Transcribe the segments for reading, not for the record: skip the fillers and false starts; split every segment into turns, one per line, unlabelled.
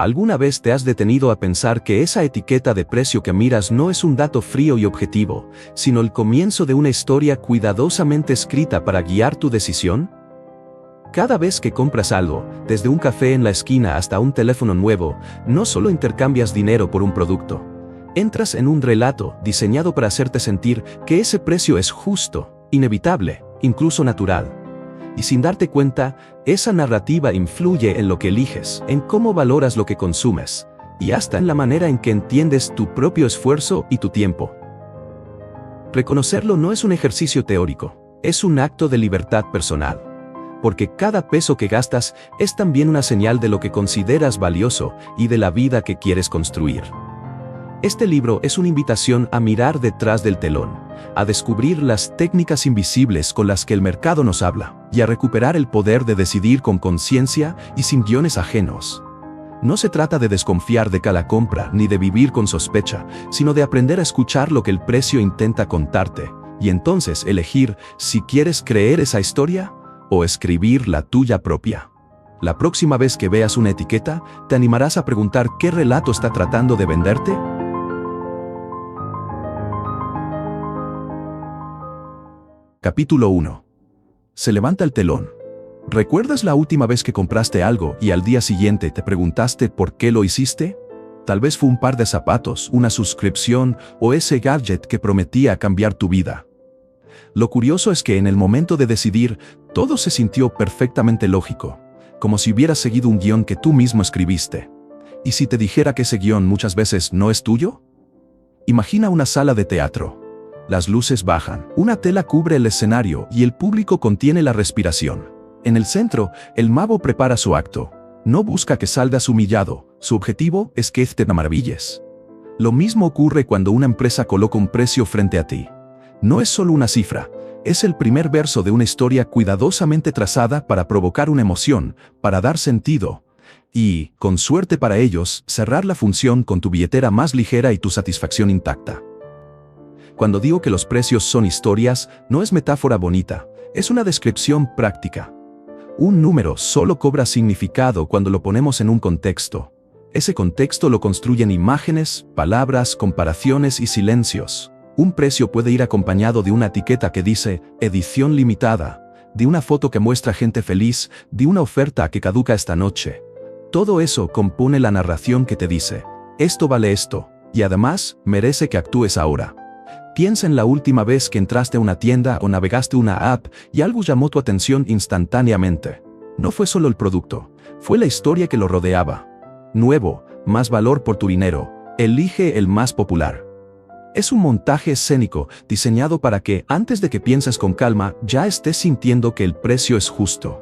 ¿Alguna vez te has detenido a pensar que esa etiqueta de precio que miras no es un dato frío y objetivo, sino el comienzo de una historia cuidadosamente escrita para guiar tu decisión? Cada vez que compras algo, desde un café en la esquina hasta un teléfono nuevo, no solo intercambias dinero por un producto. Entras en un relato diseñado para hacerte sentir que ese precio es justo, inevitable, incluso natural. Y sin darte cuenta, esa narrativa influye en lo que eliges, en cómo valoras lo que consumes, y hasta en la manera en que entiendes tu propio esfuerzo y tu tiempo. Reconocerlo no es un ejercicio teórico, es un acto de libertad personal. Porque cada peso que gastas es también una señal de lo que consideras valioso y de la vida que quieres construir. Este libro es una invitación a mirar detrás del telón, a descubrir las técnicas invisibles con las que el mercado nos habla, y a recuperar el poder de decidir con conciencia y sin guiones ajenos. No se trata de desconfiar de cada compra ni de vivir con sospecha, sino de aprender a escuchar lo que el precio intenta contarte, y entonces elegir si quieres creer esa historia o escribir la tuya propia. La próxima vez que veas una etiqueta, ¿te animarás a preguntar qué relato está tratando de venderte? Capítulo 1. Se levanta el telón. ¿Recuerdas la última vez que compraste algo y al día siguiente te preguntaste por qué lo hiciste? Tal vez fue un par de zapatos, una suscripción o ese gadget que prometía cambiar tu vida. Lo curioso es que en el momento de decidir, todo se sintió perfectamente lógico, como si hubieras seguido un guión que tú mismo escribiste. ¿Y si te dijera que ese guión muchas veces no es tuyo? Imagina una sala de teatro. Las luces bajan, una tela cubre el escenario y el público contiene la respiración. En el centro, el mago prepara su acto. No busca que salgas humillado, su objetivo es que te maravilles. Lo mismo ocurre cuando una empresa coloca un precio frente a ti. No es solo una cifra, es el primer verso de una historia cuidadosamente trazada para provocar una emoción, para dar sentido, y, con suerte para ellos, cerrar la función con tu billetera más ligera y tu satisfacción intacta. Cuando digo que los precios son historias, no es metáfora bonita, es una descripción práctica. Un número solo cobra significado cuando lo ponemos en un contexto. Ese contexto lo construyen imágenes, palabras, comparaciones y silencios. Un precio puede ir acompañado de una etiqueta que dice edición limitada, de una foto que muestra gente feliz, de una oferta que caduca esta noche. Todo eso compone la narración que te dice, esto vale esto, y además merece que actúes ahora. Piensa en la última vez que entraste a una tienda o navegaste una app y algo llamó tu atención instantáneamente. No fue solo el producto, fue la historia que lo rodeaba. Nuevo, más valor por tu dinero, elige el más popular. Es un montaje escénico diseñado para que, antes de que pienses con calma, ya estés sintiendo que el precio es justo.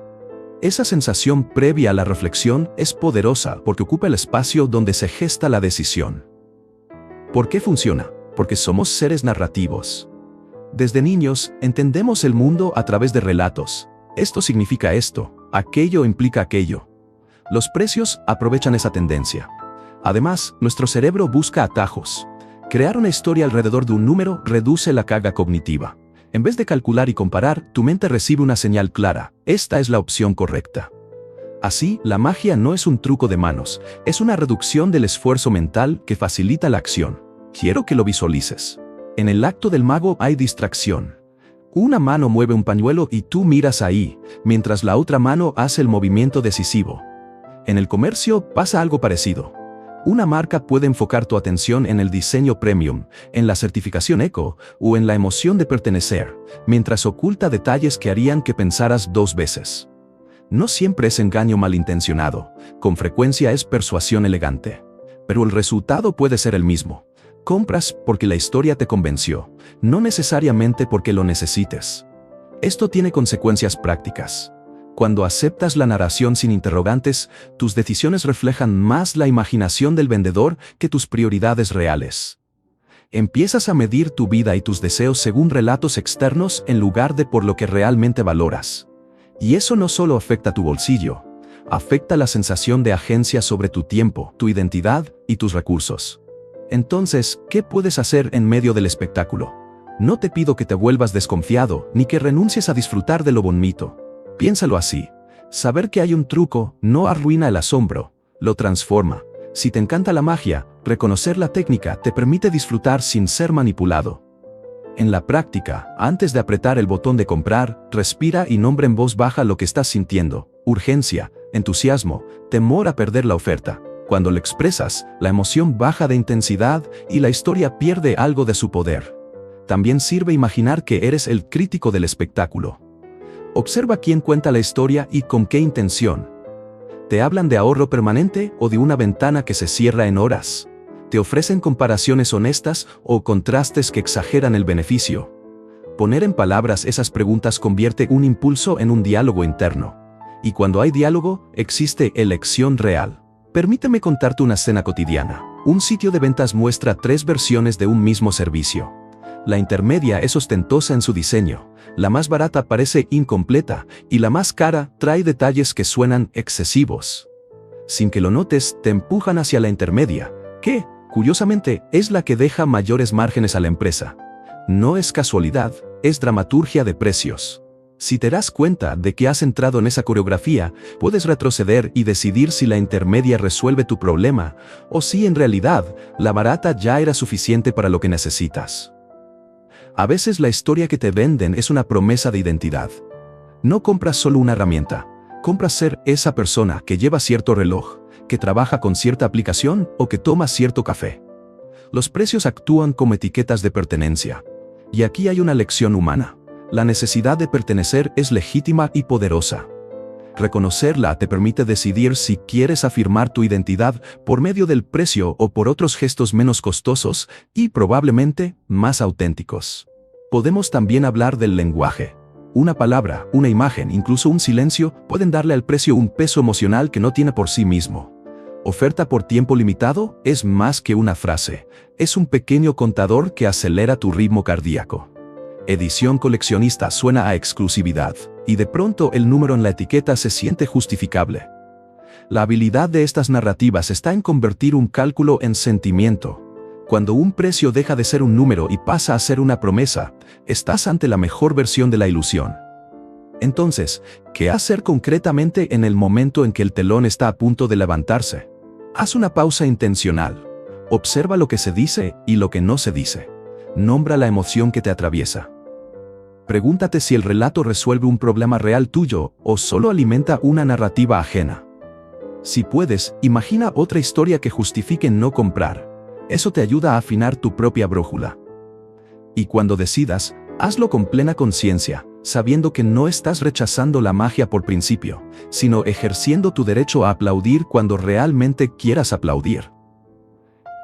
Esa sensación previa a la reflexión es poderosa porque ocupa el espacio donde se gesta la decisión. ¿Por qué funciona? Porque somos seres narrativos. Desde niños, entendemos el mundo a través de relatos. Esto significa esto, aquello implica aquello. Los precios aprovechan esa tendencia. Además, nuestro cerebro busca atajos. Crear una historia alrededor de un número reduce la carga cognitiva. En vez de calcular y comparar, tu mente recibe una señal clara. Esta es la opción correcta. Así, la magia no es un truco de manos, es una reducción del esfuerzo mental que facilita la acción. Quiero que lo visualices. En el acto del mago hay distracción. Una mano mueve un pañuelo y tú miras ahí, mientras la otra mano hace el movimiento decisivo. En el comercio pasa algo parecido. Una marca puede enfocar tu atención en el diseño premium, en la certificación eco o en la emoción de pertenecer, mientras oculta detalles que harían que pensaras dos veces. No siempre es engaño malintencionado, con frecuencia es persuasión elegante. Pero el resultado puede ser el mismo. Compras porque la historia te convenció, no necesariamente porque lo necesites. Esto tiene consecuencias prácticas. Cuando aceptas la narración sin interrogantes, tus decisiones reflejan más la imaginación del vendedor que tus prioridades reales. Empiezas a medir tu vida y tus deseos según relatos externos en lugar de por lo que realmente valoras. Y eso no solo afecta tu bolsillo, afecta la sensación de agencia sobre tu tiempo, tu identidad y tus recursos. Entonces, ¿qué puedes hacer en medio del espectáculo? No te pido que te vuelvas desconfiado, ni que renuncies a disfrutar de lo bonito. Piénsalo así. Saber que hay un truco no arruina el asombro, lo transforma. Si te encanta la magia, reconocer la técnica te permite disfrutar sin ser manipulado. En la práctica, antes de apretar el botón de comprar, respira y nombra en voz baja lo que estás sintiendo: urgencia, entusiasmo, temor a perder la oferta. Cuando lo expresas, la emoción baja de intensidad y la historia pierde algo de su poder. También sirve imaginar que eres el crítico del espectáculo. Observa quién cuenta la historia y con qué intención. ¿Te hablan de ahorro permanente o de una ventana que se cierra en horas? ¿Te ofrecen comparaciones honestas o contrastes que exageran el beneficio? Poner en palabras esas preguntas convierte un impulso en un diálogo interno. Y cuando hay diálogo, existe elección real. Permíteme contarte una escena cotidiana. Un sitio de ventas muestra 3 versiones de un mismo servicio. La intermedia es ostentosa en su diseño, la más barata parece incompleta y la más cara trae detalles que suenan excesivos. Sin que lo notes, te empujan hacia la intermedia, que, curiosamente, es la que deja mayores márgenes a la empresa. No es casualidad, es dramaturgia de precios. Si te das cuenta de que has entrado en esa coreografía, puedes retroceder y decidir si la intermedia resuelve tu problema o si en realidad la barata ya era suficiente para lo que necesitas. A veces la historia que te venden es una promesa de identidad. No compras solo una herramienta, compras ser esa persona que lleva cierto reloj, que trabaja con cierta aplicación o que toma cierto café. Los precios actúan como etiquetas de pertenencia. Y aquí hay una lección humana. La necesidad de pertenecer es legítima y poderosa. Reconocerla te permite decidir si quieres afirmar tu identidad por medio del precio o por otros gestos menos costosos y probablemente más auténticos. Podemos también hablar del lenguaje. Una palabra, una imagen, incluso un silencio pueden darle al precio un peso emocional que no tiene por sí mismo. Oferta por tiempo limitado es más que una frase. Es un pequeño contador que acelera tu ritmo cardíaco. Edición coleccionista suena a exclusividad, y de pronto el número en la etiqueta se siente justificable. La habilidad de estas narrativas está en convertir un cálculo en sentimiento. Cuando un precio deja de ser un número y pasa a ser una promesa, estás ante la mejor versión de la ilusión. Entonces, ¿qué hacer concretamente en el momento en que el telón está a punto de levantarse? Haz una pausa intencional. Observa lo que se dice y lo que no se dice. Nombra la emoción que te atraviesa. Pregúntate si el relato resuelve un problema real tuyo o solo alimenta una narrativa ajena. Si puedes, imagina otra historia que justifique no comprar. Eso te ayuda a afinar tu propia brújula. Y cuando decidas, hazlo con plena conciencia, sabiendo que no estás rechazando la magia por principio, sino ejerciendo tu derecho a aplaudir cuando realmente quieras aplaudir.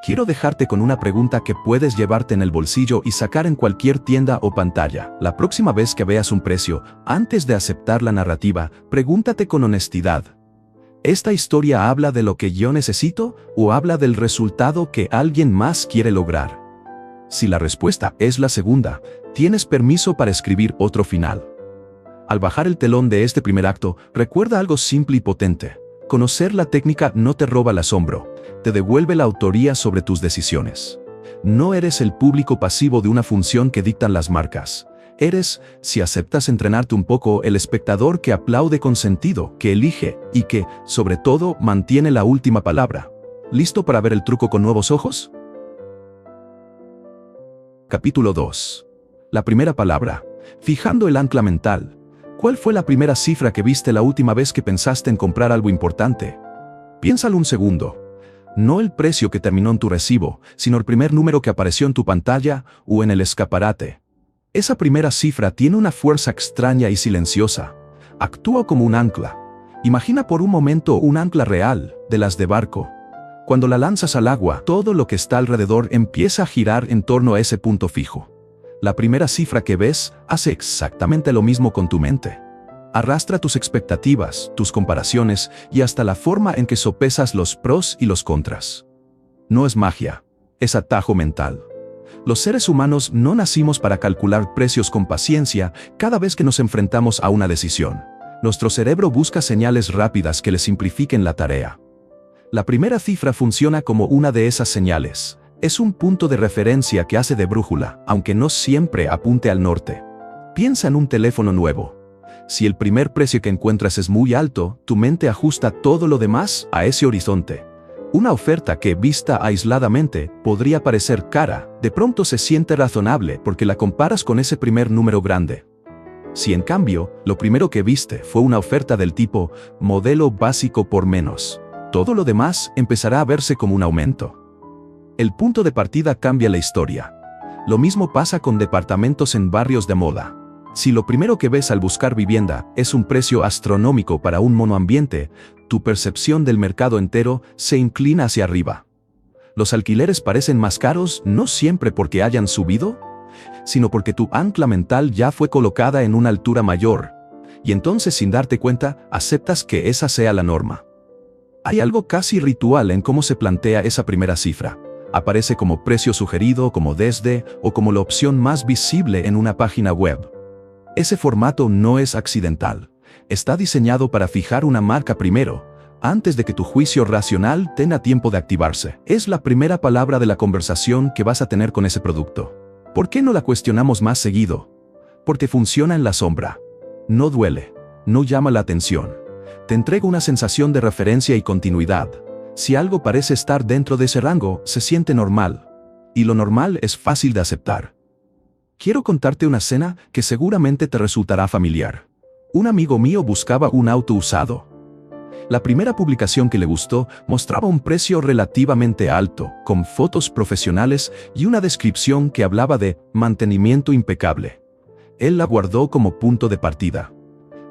Quiero dejarte con una pregunta que puedes llevarte en el bolsillo y sacar en cualquier tienda o pantalla. La próxima vez que veas un precio, antes de aceptar la narrativa, pregúntate con honestidad: ¿esta historia habla de lo que yo necesito o habla del resultado que alguien más quiere lograr? Si la respuesta es la segunda, tienes permiso para escribir otro final. Al bajar el telón de este primer acto, recuerda algo simple y potente. Conocer la técnica no te roba el asombro, te devuelve la autoría sobre tus decisiones. No eres el público pasivo de una función que dictan las marcas. Eres, si aceptas entrenarte un poco, el espectador que aplaude con sentido, que elige y que, sobre todo, mantiene la última palabra. ¿Listo para ver el truco con nuevos ojos? Capítulo 2. La primera palabra. Fijando el ancla mental. ¿Cuál fue la primera cifra que viste la última vez que pensaste en comprar algo importante? Piénsalo un segundo. No el precio que terminó en tu recibo, sino el primer número que apareció en tu pantalla o en el escaparate. Esa primera cifra tiene una fuerza extraña y silenciosa. Actúa como un ancla. Imagina por un momento un ancla real, de las de barco. Cuando la lanzas al agua, todo lo que está alrededor empieza a girar en torno a ese punto fijo. La primera cifra que ves hace exactamente lo mismo con tu mente. Arrastra tus expectativas, tus comparaciones y hasta la forma en que sopesas los pros y los contras. No es magia, es atajo mental. Los seres humanos no nacimos para calcular precios con paciencia cada vez que nos enfrentamos a una decisión. Nuestro cerebro busca señales rápidas que le simplifiquen la tarea. La primera cifra funciona como una de esas señales. Es un punto de referencia que hace de brújula, aunque no siempre apunte al norte. Piensa en un teléfono nuevo. Si el primer precio que encuentras es muy alto, tu mente ajusta todo lo demás a ese horizonte. Una oferta que, vista aisladamente, podría parecer cara, de pronto se siente razonable porque la comparas con ese primer número grande. Si en cambio, lo primero que viste fue una oferta del tipo modelo básico por menos, todo lo demás empezará a verse como un aumento. El punto de partida cambia la historia. Lo mismo pasa con departamentos en barrios de moda. Si lo primero que ves al buscar vivienda es un precio astronómico para un monoambiente, tu percepción del mercado entero se inclina hacia arriba. Los alquileres parecen más caros no siempre porque hayan subido, sino porque tu ancla mental ya fue colocada en una altura mayor, y entonces sin darte cuenta aceptas que esa sea la norma. Hay algo casi ritual en cómo se plantea esa primera cifra. Aparece como precio sugerido, como desde, o como la opción más visible en una página web. Ese formato no es accidental. Está diseñado para fijar una marca primero, antes de que tu juicio racional tenga tiempo de activarse. Es la primera palabra de la conversación que vas a tener con ese producto. ¿Por qué no la cuestionamos más seguido? Porque funciona en la sombra. No duele, no llama la atención. Te entrega una sensación de referencia y continuidad. Si algo parece estar dentro de ese rango, se siente normal. Y lo normal es fácil de aceptar. Quiero contarte una escena que seguramente te resultará familiar. Un amigo mío buscaba un auto usado. La primera publicación que le gustó mostraba un precio relativamente alto, con fotos profesionales y una descripción que hablaba de mantenimiento impecable. Él la guardó como punto de partida.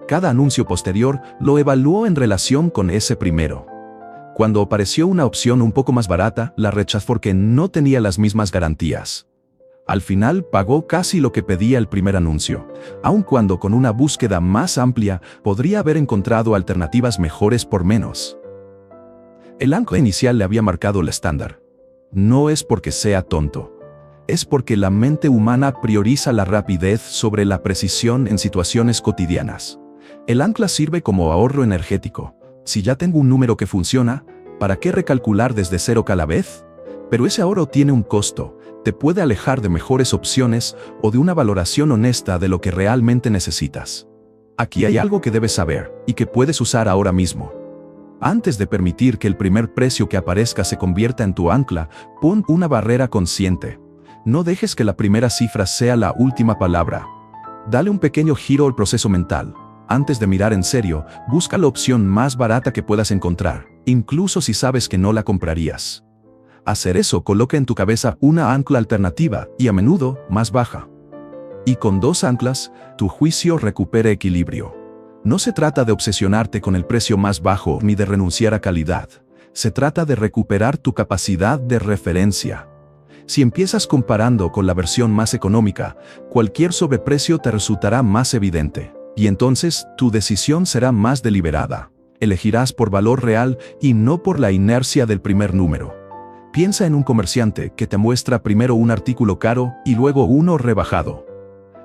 Cada anuncio posterior lo evaluó en relación con ese primero. Cuando apareció una opción un poco más barata, la rechazó porque no tenía las mismas garantías. Al final pagó casi lo que pedía el primer anuncio, aun cuando con una búsqueda más amplia podría haber encontrado alternativas mejores por menos. El ancla inicial le había marcado el estándar. No es porque sea tonto. Es porque la mente humana prioriza la rapidez sobre la precisión en situaciones cotidianas. El ancla sirve como ahorro energético. Si ya tengo un número que funciona, ¿para qué recalcular desde cero cada vez? Pero ese ahorro tiene un costo. Te puede alejar de mejores opciones o de una valoración honesta de lo que realmente necesitas. Aquí hay algo que debes saber y que puedes usar ahora mismo. Antes de permitir que el primer precio que aparezca se convierta en tu ancla, pon una barrera consciente. No dejes que la primera cifra sea la última palabra. Dale un pequeño giro al proceso mental. Antes de mirar en serio, busca la opción más barata que puedas encontrar, incluso si sabes que no la comprarías. Hacer eso coloca en tu cabeza una ancla alternativa y a menudo más baja. Y con dos anclas, tu juicio recupera equilibrio. No se trata de obsesionarte con el precio más bajo ni de renunciar a calidad. Se trata de recuperar tu capacidad de referencia. Si empiezas comparando con la versión más económica, cualquier sobreprecio te resultará más evidente. Y entonces, tu decisión será más deliberada. Elegirás por valor real y no por la inercia del primer número. Piensa en un comerciante que te muestra primero un artículo caro y luego uno rebajado.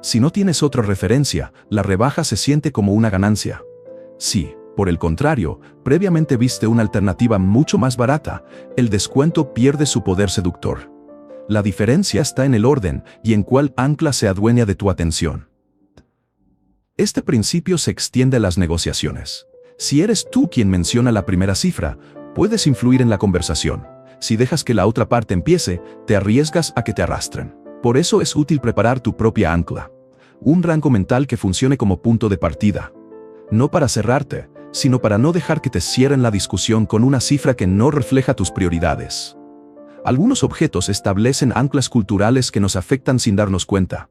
Si no tienes otra referencia, la rebaja se siente como una ganancia. Si, por el contrario, previamente viste una alternativa mucho más barata, el descuento pierde su poder seductor. La diferencia está en el orden y en cuál ancla se adueña de tu atención. Este principio se extiende a las negociaciones. Si eres tú quien menciona la primera cifra, puedes influir en la conversación. Si dejas que la otra parte empiece, te arriesgas a que te arrastren. Por eso es útil preparar tu propia ancla. Un rango mental que funcione como punto de partida. No para cerrarte, sino para no dejar que te cierren la discusión con una cifra que no refleja tus prioridades. Algunos objetos establecen anclas culturales que nos afectan sin darnos cuenta.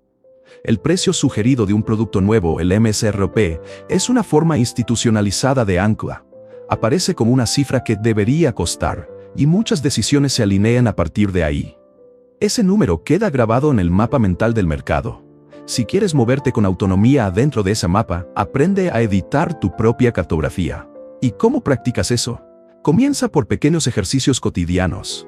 El precio sugerido de un producto nuevo, el MSRP, es una forma institucionalizada de ancla. Aparece como una cifra que debería costar, y muchas decisiones se alinean a partir de ahí. Ese número queda grabado en el mapa mental del mercado. Si quieres moverte con autonomía adentro de ese mapa, aprende a editar tu propia cartografía. ¿Y cómo practicas eso? Comienza por pequeños ejercicios cotidianos.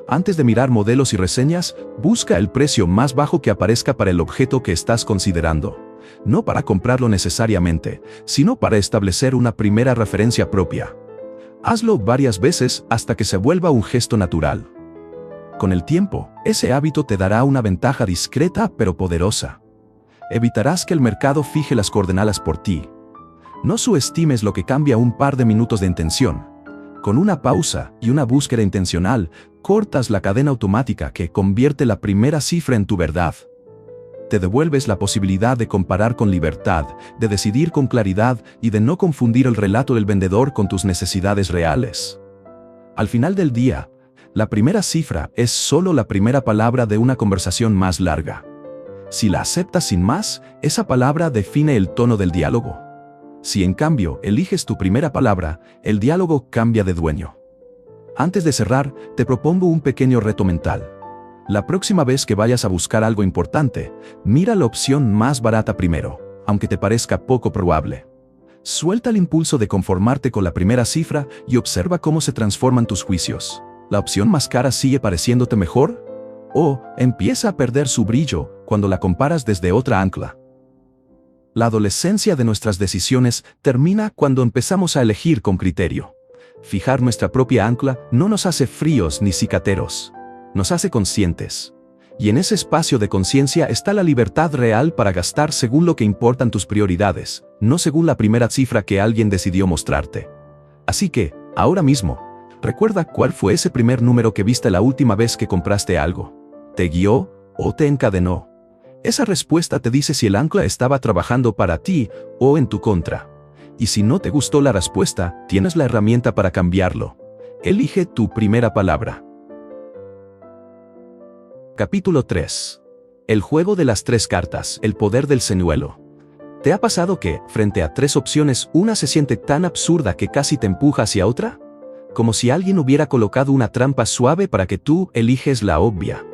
Antes de mirar modelos y reseñas, busca el precio más bajo que aparezca para el objeto que estás considerando. No para comprarlo necesariamente, sino para establecer una primera referencia propia. Hazlo varias veces hasta que se vuelva un gesto natural. Con el tiempo, ese hábito te dará una ventaja discreta pero poderosa. Evitarás que el mercado fije las coordenadas por ti. No subestimes lo que cambia un par de minutos de intención. Con una pausa y una búsqueda intencional, cortas la cadena automática que convierte la primera cifra en tu verdad. Te devuelves la posibilidad de comparar con libertad, de decidir con claridad y de no confundir el relato del vendedor con tus necesidades reales. Al final del día, la primera cifra es solo la primera palabra de una conversación más larga. Si la aceptas sin más, esa palabra define el tono del diálogo. Si en cambio eliges tu primera palabra, el diálogo cambia de dueño. Antes de cerrar, te propongo un pequeño reto mental. La próxima vez que vayas a buscar algo importante, mira la opción más barata primero, aunque te parezca poco probable. Suelta el impulso de conformarte con la primera cifra y observa cómo se transforman tus juicios. ¿La opción más cara sigue pareciéndote mejor? ¿O empieza a perder su brillo cuando la comparas desde otra ancla? La adolescencia de nuestras decisiones termina cuando empezamos a elegir con criterio. Fijar nuestra propia ancla no nos hace fríos ni cicateros. Nos hace conscientes. Y en ese espacio de conciencia está la libertad real para gastar según lo que importan tus prioridades, no según la primera cifra que alguien decidió mostrarte. Así que, ahora mismo, recuerda cuál fue ese primer número que viste la última vez que compraste algo. ¿Te guió o te encadenó? Esa respuesta te dice si el ancla estaba trabajando para ti o en tu contra. Y si no te gustó la respuesta, tienes la herramienta para cambiarlo. Elige tu primera palabra. Capítulo 3. El juego de las 3 cartas, el poder del señuelo. ¿Te ha pasado que, frente a 3 opciones, una se siente tan absurda que casi te empuja hacia otra? Como si alguien hubiera colocado una trampa suave para que tú eliges la obvia.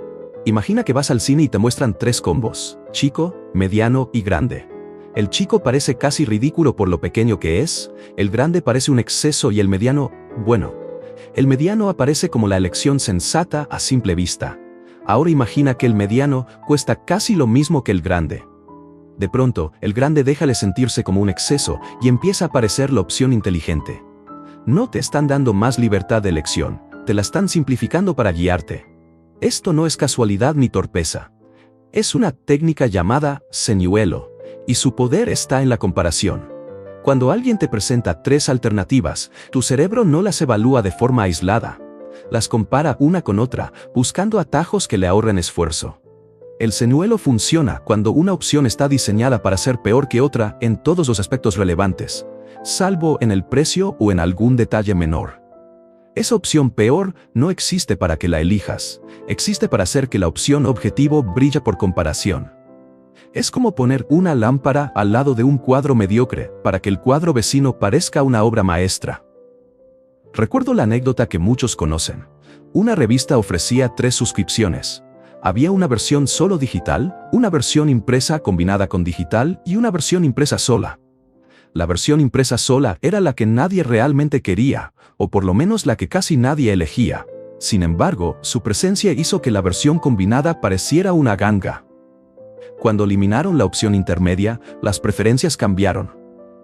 Imagina que vas al cine y te muestran 3 combos: chico, mediano y grande. El chico parece casi ridículo por lo pequeño que es, el grande parece un exceso y el mediano, bueno. El mediano aparece como la elección sensata a simple vista. Ahora imagina que el mediano cuesta casi lo mismo que el grande. De pronto, el grande deja de sentirse como un exceso y empieza a parecer la opción inteligente. No te están dando más libertad de elección, te la están simplificando para guiarte. Esto no es casualidad ni torpeza. Es una técnica llamada señuelo, y su poder está en la comparación. Cuando alguien te presenta 3 alternativas, tu cerebro no las evalúa de forma aislada. Las compara una con otra, buscando atajos que le ahorren esfuerzo. El señuelo funciona cuando una opción está diseñada para ser peor que otra en todos los aspectos relevantes, salvo en el precio o en algún detalle menor. Esa opción peor no existe para que la elijas, existe para hacer que la opción objetivo brille por comparación. Es como poner una lámpara al lado de un cuadro mediocre para que el cuadro vecino parezca una obra maestra. Recuerdo la anécdota que muchos conocen. Una revista ofrecía 3 suscripciones. Había una versión solo digital, una versión impresa combinada con digital y una versión impresa sola. La versión impresa sola era la que nadie realmente quería, o por lo menos la que casi nadie elegía. Sin embargo, su presencia hizo que la versión combinada pareciera una ganga. Cuando eliminaron la opción intermedia, las preferencias cambiaron.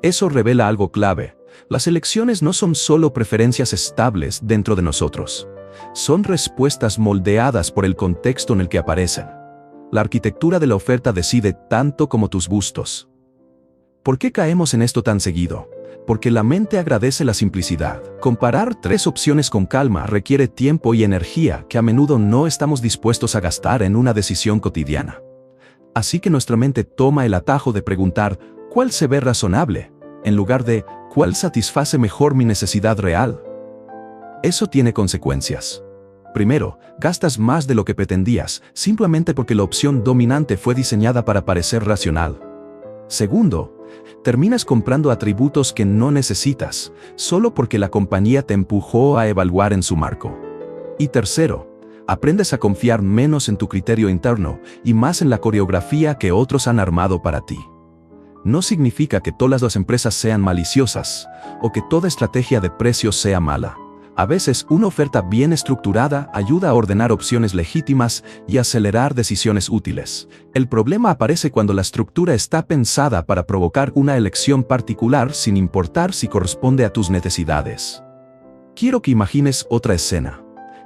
Eso revela algo clave. Las elecciones no son solo preferencias estables dentro de nosotros. Son respuestas moldeadas por el contexto en el que aparecen. La arquitectura de la oferta decide tanto como tus gustos. ¿Por qué caemos en esto tan seguido? Porque la mente agradece la simplicidad. Comparar 3 opciones con calma requiere tiempo y energía que a menudo no estamos dispuestos a gastar en una decisión cotidiana. Así que nuestra mente toma el atajo de preguntar ¿cuál se ve razonable?, en lugar de ¿cuál satisface mejor mi necesidad real? Eso tiene consecuencias. Primero, gastas más de lo que pretendías, simplemente porque la opción dominante fue diseñada para parecer racional. Segundo, terminas comprando atributos que no necesitas, solo porque la compañía te empujó a evaluar en su marco. Y tercero, aprendes a confiar menos en tu criterio interno y más en la coreografía que otros han armado para ti. No significa que todas las empresas sean maliciosas, o que toda estrategia de precios sea mala. A veces, una oferta bien estructurada ayuda a ordenar opciones legítimas y acelerar decisiones útiles. El problema aparece cuando la estructura está pensada para provocar una elección particular sin importar si corresponde a tus necesidades. Quiero que imagines otra escena.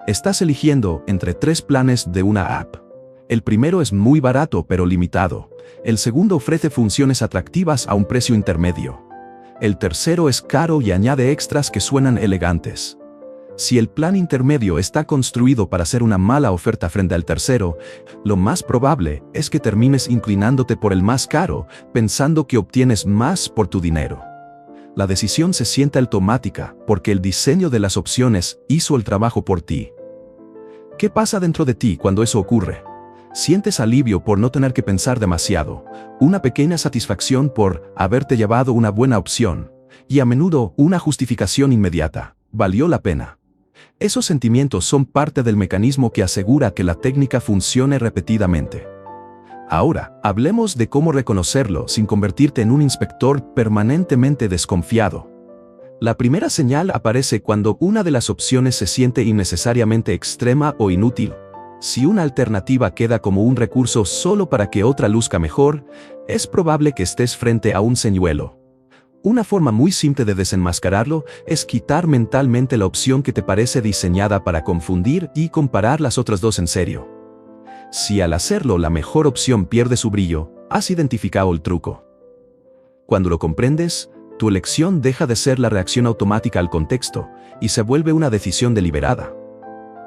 Estás eligiendo entre 3 planes de una app. El primero es muy barato pero limitado. El segundo ofrece funciones atractivas a un precio intermedio. El tercero es caro y añade extras que suenan elegantes. Si el plan intermedio está construido para ser una mala oferta frente al tercero, lo más probable es que termines inclinándote por el más caro, pensando que obtienes más por tu dinero. La decisión se siente automática porque el diseño de las opciones hizo el trabajo por ti. ¿Qué pasa dentro de ti cuando eso ocurre? Sientes alivio por no tener que pensar demasiado, una pequeña satisfacción por haberte llevado una buena opción, y a menudo una justificación inmediata. Valió la pena. Esos sentimientos son parte del mecanismo que asegura que la técnica funcione repetidamente. Ahora, hablemos de cómo reconocerlo sin convertirte en un inspector permanentemente desconfiado. La primera señal aparece cuando una de las opciones se siente innecesariamente extrema o inútil. Si una alternativa queda como un recurso solo para que otra luzca mejor, es probable que estés frente a un señuelo. Una forma muy simple de desenmascararlo es quitar mentalmente la opción que te parece diseñada para confundir y comparar las otras dos en serio. Si al hacerlo la mejor opción pierde su brillo, has identificado el truco. Cuando lo comprendes, tu elección deja de ser la reacción automática al contexto y se vuelve una decisión deliberada.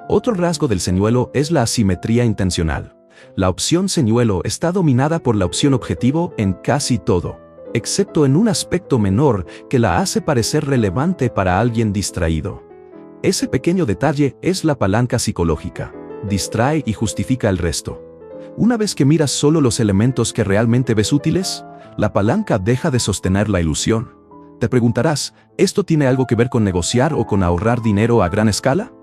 Otro rasgo del señuelo es la asimetría intencional. La opción señuelo está dominada por la opción objetivo en casi todo, excepto en un aspecto menor que la hace parecer relevante para alguien distraído. Ese pequeño detalle es la palanca psicológica. Distrae y justifica el resto. Una vez que miras solo los elementos que realmente ves útiles, la palanca deja de sostener la ilusión. Te preguntarás, ¿esto tiene algo que ver con negociar o con ahorrar dinero a gran escala?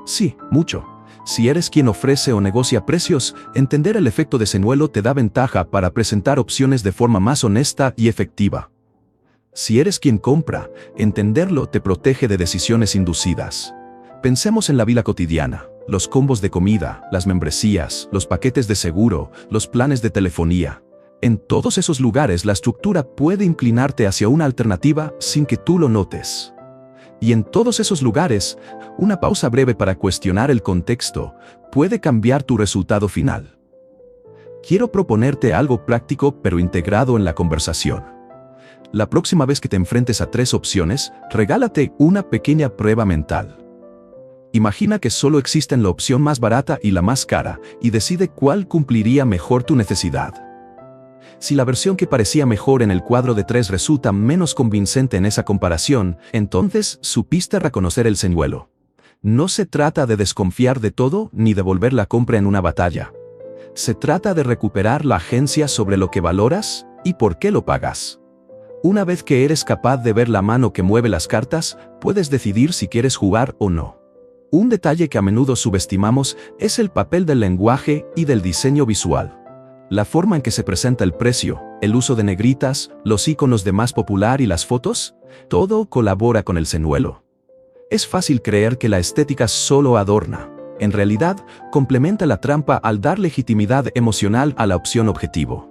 Sí, mucho. Si eres quien ofrece o negocia precios, entender el efecto de señuelo te da ventaja para presentar opciones de forma más honesta y efectiva. Si eres quien compra, entenderlo te protege de decisiones inducidas. Pensemos en la vida cotidiana, los combos de comida, las membresías, los paquetes de seguro, los planes de telefonía. En todos esos lugares la estructura puede inclinarte hacia una alternativa sin que tú lo notes. Y en todos esos lugares, una pausa breve para cuestionar el contexto puede cambiar tu resultado final. Quiero proponerte algo práctico pero integrado en la conversación. La próxima vez que te enfrentes a 3 opciones, regálate una pequeña prueba mental. Imagina que solo existen la opción más barata y la más cara, y decide cuál cumpliría mejor tu necesidad. Si la versión que parecía mejor en el cuadro de 3 resulta menos convincente en esa comparación, entonces supiste reconocer el señuelo. No se trata de desconfiar de todo ni de volver la compra en una batalla. Se trata de recuperar la agencia sobre lo que valoras y por qué lo pagas. Una vez que eres capaz de ver la mano que mueve las cartas, puedes decidir si quieres jugar o no. Un detalle que a menudo subestimamos es el papel del lenguaje y del diseño visual. La forma en que se presenta el precio, el uso de negritas, los iconos de más popular y las fotos, todo colabora con el señuelo. Es fácil creer que la estética solo adorna. En realidad, complementa la trampa al dar legitimidad emocional a la opción objetivo.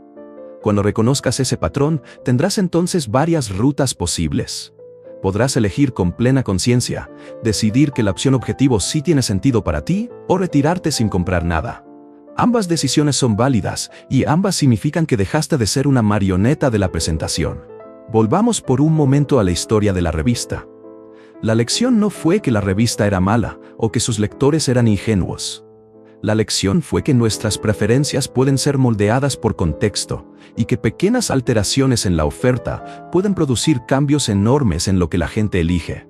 Cuando reconozcas ese patrón, tendrás entonces varias rutas posibles. Podrás elegir con plena conciencia, decidir que la opción objetivo sí tiene sentido para ti o retirarte sin comprar nada. Ambas decisiones son válidas y ambas significan que dejaste de ser una marioneta de la presentación. Volvamos por un momento a la historia de la revista. La lección no fue que la revista era mala o que sus lectores eran ingenuos. La lección fue que nuestras preferencias pueden ser moldeadas por contexto y que pequeñas alteraciones en la oferta pueden producir cambios enormes en lo que la gente elige.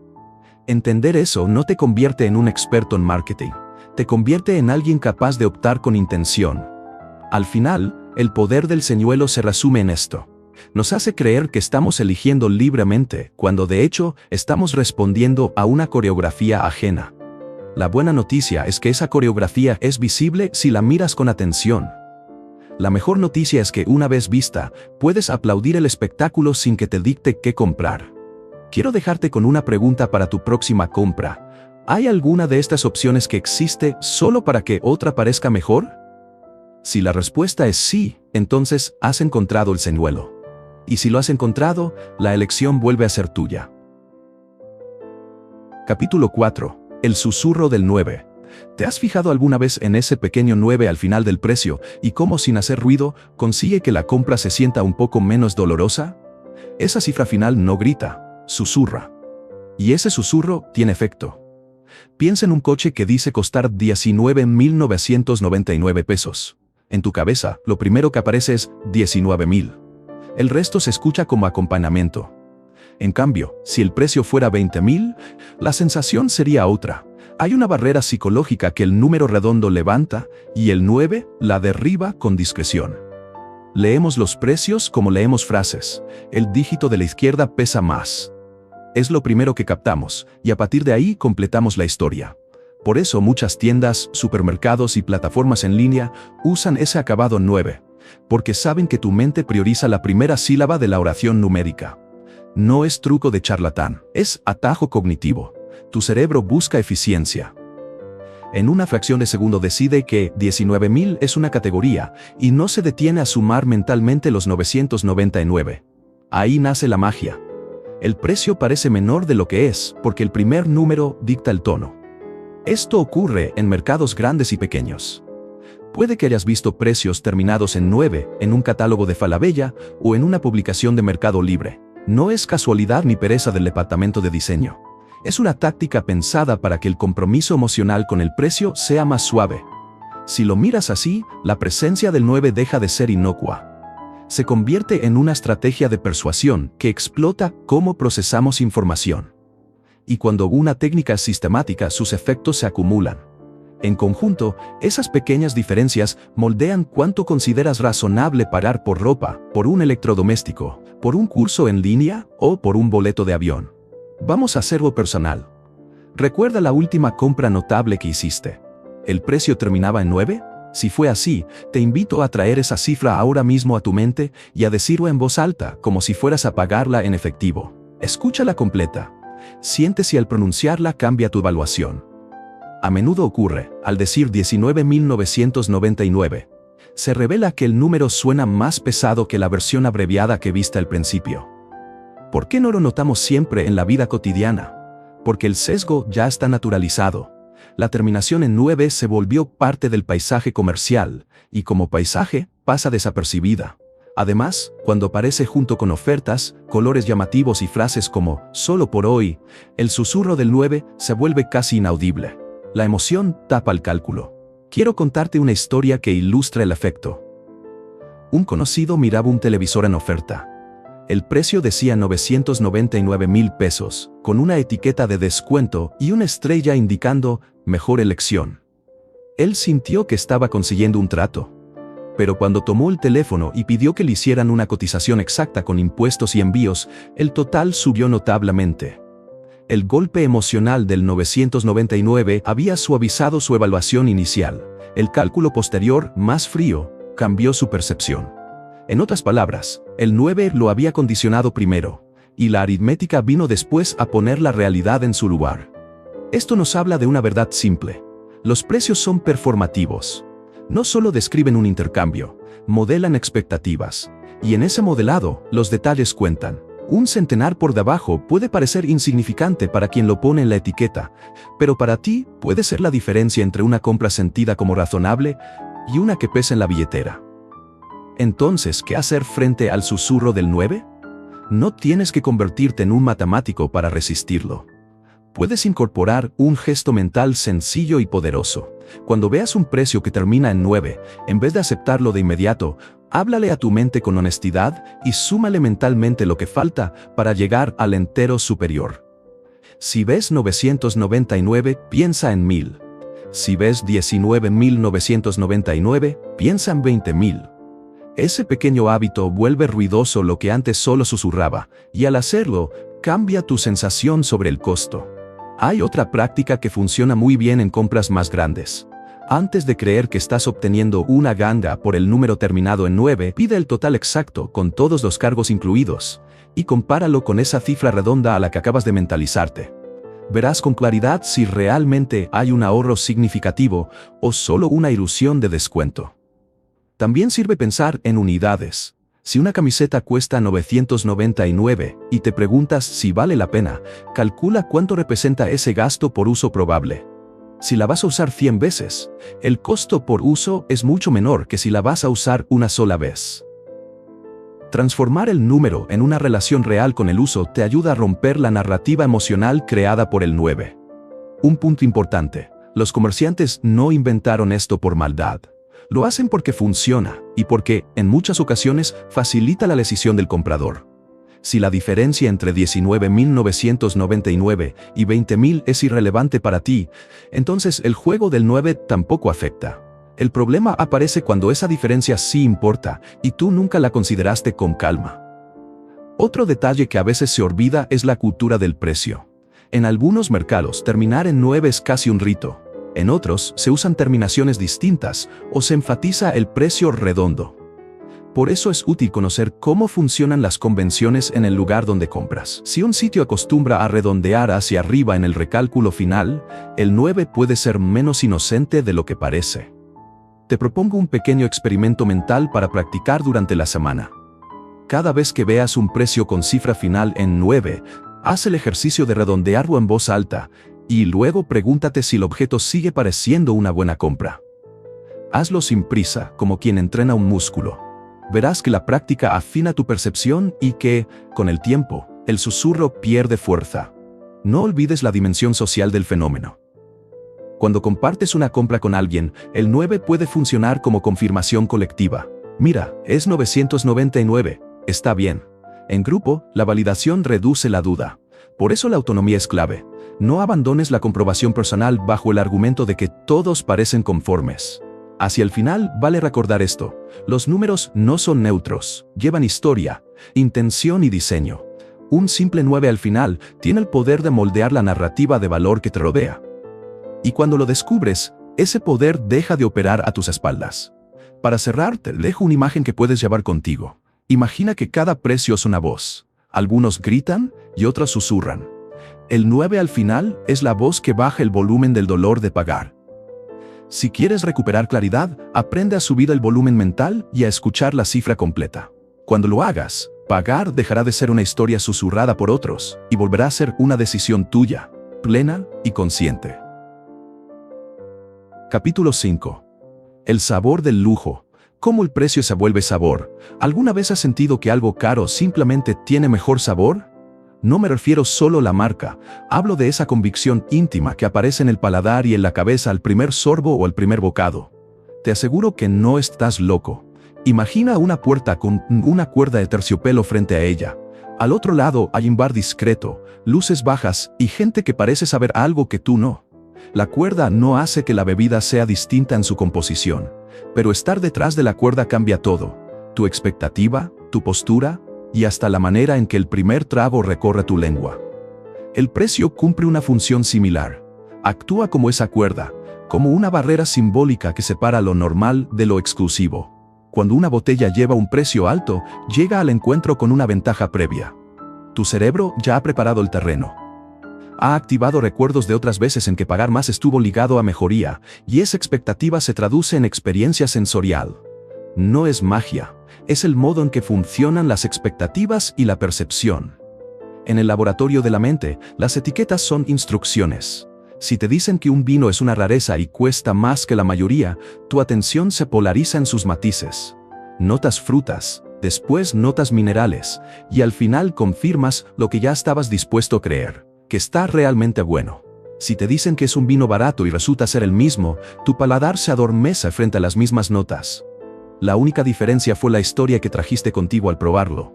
Entender eso no te convierte en un experto en marketing. Te convierte en alguien capaz de optar con intención. Al final, el poder del señuelo se resume en esto. Nos hace creer que estamos eligiendo libremente, cuando de hecho estamos respondiendo a una coreografía ajena. La buena noticia es que esa coreografía es visible si la miras con atención. La mejor noticia es que una vez vista, puedes aplaudir el espectáculo sin que te dicte qué comprar. Quiero dejarte con una pregunta para tu próxima compra. ¿Hay alguna de estas opciones que existe solo para que otra parezca mejor? Si la respuesta es sí, entonces has encontrado el señuelo. Y si lo has encontrado, la elección vuelve a ser tuya. Capítulo 4. El susurro del 9. ¿Te has fijado alguna vez en ese pequeño 9 al final del precio y cómo sin hacer ruido consigue que la compra se sienta un poco menos dolorosa? Esa cifra final no grita, susurra. Y ese susurro tiene efecto. Piensa en un coche que dice costar 19.999 pesos. En tu cabeza, lo primero que aparece es 19.000. El resto se escucha como acompañamiento. En cambio, si el precio fuera 20.000, la sensación sería otra. Hay una barrera psicológica que el número redondo levanta y el 9 la derriba con discreción. Leemos los precios como leemos frases. El dígito de la izquierda pesa más. Es lo primero que captamos, y a partir de ahí completamos la historia. Por eso muchas tiendas, supermercados y plataformas en línea usan ese acabado 9, porque saben que tu mente prioriza la primera sílaba de la oración numérica. No es truco de charlatán, es atajo cognitivo. Tu cerebro busca eficiencia. En una fracción de segundo decide que 19.000 es una categoría y no se detiene a sumar mentalmente los 999. Ahí nace la magia. El precio parece menor de lo que es, porque el primer número dicta el tono. Esto ocurre en mercados grandes y pequeños. Puede que hayas visto precios terminados en 9 en un catálogo de Falabella o en una publicación de Mercado Libre. No es casualidad ni pereza del departamento de diseño. Es una táctica pensada para que el compromiso emocional con el precio sea más suave. Si lo miras así, la presencia del 9 deja de ser inocua. Se convierte en una estrategia de persuasión que explota cómo procesamos información. Y cuando una técnica es sistemática, sus efectos se acumulan. En conjunto, esas pequeñas diferencias moldean cuánto consideras razonable pagar por ropa, por un electrodoméstico, por un curso en línea o por un boleto de avión. Vamos a hacerlo personal. ¿Recuerda la última compra notable que hiciste? ¿El precio terminaba en 9? Si fue así, te invito a traer esa cifra ahora mismo a tu mente y a decirlo en voz alta, como si fueras a pagarla en efectivo. Escúchala completa. Siente si al pronunciarla cambia tu evaluación. A menudo ocurre, al decir 19.999, se revela que el número suena más pesado que la versión abreviada que viste al principio. ¿Por qué no lo notamos siempre en la vida cotidiana? Porque el sesgo ya está naturalizado. La terminación en 9 se volvió parte del paisaje comercial, y como paisaje, pasa desapercibida. Además, cuando aparece junto con ofertas, colores llamativos y frases como «solo por hoy», el susurro del 9 se vuelve casi inaudible. La emoción tapa el cálculo. Quiero contarte una historia que ilustra el efecto. Un conocido miraba un televisor en oferta. El precio decía 999.000 pesos, con una etiqueta de descuento y una estrella indicando «mejor elección». Él sintió que estaba consiguiendo un trato. Pero cuando tomó el teléfono y pidió que le hicieran una cotización exacta con impuestos y envíos, el total subió notablemente. El golpe emocional del 999 había suavizado su evaluación inicial. El cálculo posterior, más frío, cambió su percepción. En otras palabras, el 9 lo había condicionado primero, y la aritmética vino después a poner la realidad en su lugar. Esto nos habla de una verdad simple. Los precios son performativos. No solo describen un intercambio, modelan expectativas. Y en ese modelado, los detalles cuentan. Un centenar por debajo puede parecer insignificante para quien lo pone en la etiqueta, pero para ti puede ser la diferencia entre una compra sentida como razonable y una que pesa en la billetera. Entonces, ¿qué hacer frente al susurro del 9? No tienes que convertirte en un matemático para resistirlo. Puedes incorporar un gesto mental sencillo y poderoso. Cuando veas un precio que termina en 9, en vez de aceptarlo de inmediato, háblale a tu mente con honestidad y súmale mentalmente lo que falta para llegar al entero superior. Si ves 999, piensa en 1000. Si ves 19.999, piensa en 20.000. Ese pequeño hábito vuelve ruidoso lo que antes solo susurraba, y al hacerlo, cambia tu sensación sobre el costo. Hay otra práctica que funciona muy bien en compras más grandes. Antes de creer que estás obteniendo una ganga por el número terminado en 9, pide el total exacto con todos los cargos incluidos, y compáralo con esa cifra redonda a la que acabas de mentalizarte. Verás con claridad si realmente hay un ahorro significativo o solo una ilusión de descuento. También sirve pensar en unidades. Si una camiseta cuesta 999 y te preguntas si vale la pena, calcula cuánto representa ese gasto por uso probable. Si la vas a usar 100 veces, el costo por uso es mucho menor que si la vas a usar una sola vez. Transformar el número en una relación real con el uso te ayuda a romper la narrativa emocional creada por el 9. Un punto importante: los comerciantes no inventaron esto por maldad. Lo hacen porque funciona y porque, en muchas ocasiones, facilita la decisión del comprador. Si la diferencia entre 19.999 y 20.000 es irrelevante para ti, entonces el juego del 9 tampoco afecta. El problema aparece cuando esa diferencia sí importa y tú nunca la consideraste con calma. Otro detalle que a veces se olvida es la cultura del precio. En algunos mercados, terminar en 9 es casi un rito. En otros, se usan terminaciones distintas o se enfatiza el precio redondo. Por eso es útil conocer cómo funcionan las convenciones en el lugar donde compras. Si un sitio acostumbra a redondear hacia arriba en el recálculo final, el 9 puede ser menos inocente de lo que parece. Te propongo un pequeño experimento mental para practicar durante la semana. Cada vez que veas un precio con cifra final en 9, haz el ejercicio de redondearlo en voz alta y luego pregúntate si el objeto sigue pareciendo una buena compra. Hazlo sin prisa, como quien entrena un músculo. Verás que la práctica afina tu percepción y que, con el tiempo, el susurro pierde fuerza. No olvides la dimensión social del fenómeno. Cuando compartes una compra con alguien, el 9 puede funcionar como confirmación colectiva. Mira, es 999, está bien. En grupo, la validación reduce la duda. Por eso la autonomía es clave. No abandones la comprobación personal bajo el argumento de que todos parecen conformes. Hacia el final, vale recordar esto: los números no son neutros, llevan historia, intención y diseño. Un simple 9 al final tiene el poder de moldear la narrativa de valor que te rodea. Y cuando lo descubres, ese poder deja de operar a tus espaldas. Para cerrar, te dejo una imagen que puedes llevar contigo. Imagina que cada precio es una voz. Algunos gritan y otros susurran. El 9 al final es la voz que baja el volumen del dolor de pagar. Si quieres recuperar claridad, aprende a subir el volumen mental y a escuchar la cifra completa. Cuando lo hagas, pagar dejará de ser una historia susurrada por otros y volverá a ser una decisión tuya, plena y consciente. Capítulo 5. El sabor del lujo. ¿Cómo el precio se vuelve sabor? ¿Alguna vez has sentido que algo caro simplemente tiene mejor sabor? No me refiero solo a la marca, hablo de esa convicción íntima que aparece en el paladar y en la cabeza al primer sorbo o al primer bocado. Te aseguro que no estás loco. Imagina una puerta con una cuerda de terciopelo frente a ella. Al otro lado hay un bar discreto, luces bajas y gente que parece saber algo que tú no. La cuerda no hace que la bebida sea distinta en su composición, pero estar detrás de la cuerda cambia todo: tu expectativa, tu postura y hasta la manera en que el primer trago recorre tu lengua. El precio cumple una función similar. Actúa como esa cuerda, como una barrera simbólica que separa lo normal de lo exclusivo. Cuando una botella lleva un precio alto, llega al encuentro con una ventaja previa. Tu cerebro ya ha preparado el terreno. Ha activado recuerdos de otras veces en que pagar más estuvo ligado a mejoría, y esa expectativa se traduce en experiencia sensorial. No es magia, es el modo en que funcionan las expectativas y la percepción. En el laboratorio de la mente, las etiquetas son instrucciones. Si te dicen que un vino es una rareza y cuesta más que la mayoría, tu atención se polariza en sus matices. Notas frutas, después notas minerales, y al final confirmas lo que ya estabas dispuesto a creer: que está realmente bueno. Si te dicen que es un vino barato y resulta ser el mismo, tu paladar se adormece frente a las mismas notas. La única diferencia fue la historia que trajiste contigo al probarlo.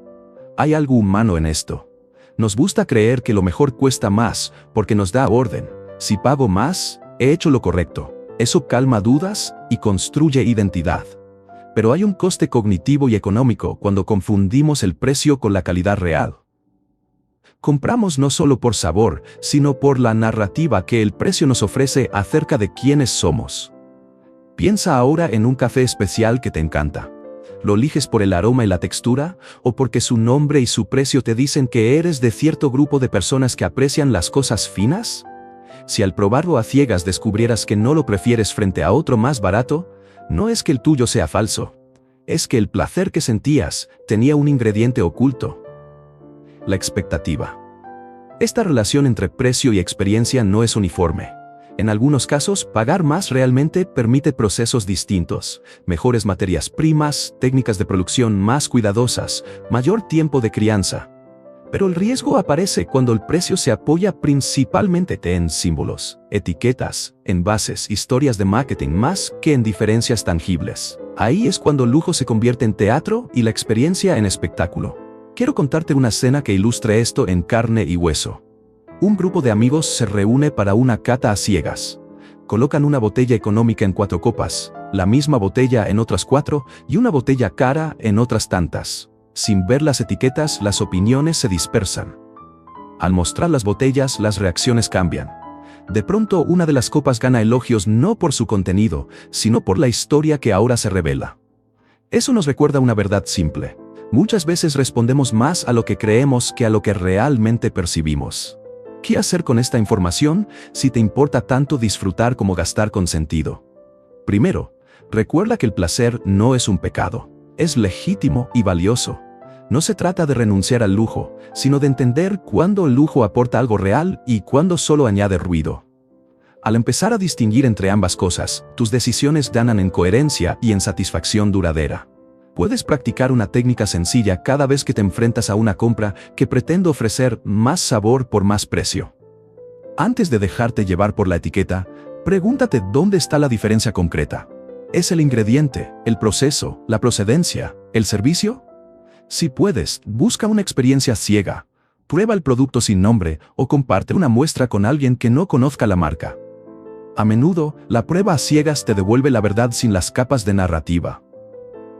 Hay algo humano en esto. Nos gusta creer que lo mejor cuesta más porque nos da orden. Si pago más, he hecho lo correcto. Eso calma dudas y construye identidad. Pero hay un coste cognitivo y económico cuando confundimos el precio con la calidad real. Compramos no solo por sabor, sino por la narrativa que el precio nos ofrece acerca de quiénes somos. Piensa ahora en un café especial que te encanta. ¿Lo eliges por el aroma y la textura, o porque su nombre y su precio te dicen que eres de cierto grupo de personas que aprecian las cosas finas? Si al probarlo a ciegas descubrieras que no lo prefieres frente a otro más barato, no es que el tuyo sea falso. Es que el placer que sentías tenía un ingrediente oculto: la expectativa. Esta relación entre precio y experiencia no es uniforme. En algunos casos, pagar más realmente permite procesos distintos, mejores materias primas, técnicas de producción más cuidadosas, mayor tiempo de crianza. Pero el riesgo aparece cuando el precio se apoya principalmente en símbolos, etiquetas, envases, historias de marketing más que en diferencias tangibles. Ahí es cuando el lujo se convierte en teatro y la experiencia en espectáculo. Quiero contarte una escena que ilustre esto en carne y hueso. Un grupo de amigos se reúne para una cata a ciegas. Colocan una botella económica en 4 copas, la misma botella en otras 4 y una botella cara en otras tantas. Sin ver las etiquetas, las opiniones se dispersan. Al mostrar las botellas, las reacciones cambian. De pronto, una de las copas gana elogios no por su contenido, sino por la historia que ahora se revela. Eso nos recuerda una verdad simple. Muchas veces respondemos más a lo que creemos que a lo que realmente percibimos. ¿Qué hacer con esta información si te importa tanto disfrutar como gastar con sentido? Primero, recuerda que el placer no es un pecado. Es legítimo y valioso. No se trata de renunciar al lujo, sino de entender cuándo el lujo aporta algo real y cuándo solo añade ruido. Al empezar a distinguir entre ambas cosas, tus decisiones ganan en coherencia y en satisfacción duradera. Puedes practicar una técnica sencilla cada vez que te enfrentas a una compra que pretende ofrecer más sabor por más precio. Antes de dejarte llevar por la etiqueta, pregúntate dónde está la diferencia concreta. ¿Es el ingrediente, el proceso, la procedencia, el servicio? Si puedes, busca una experiencia ciega. Prueba el producto sin nombre o comparte una muestra con alguien que no conozca la marca. A menudo, la prueba a ciegas te devuelve la verdad sin las capas de narrativa.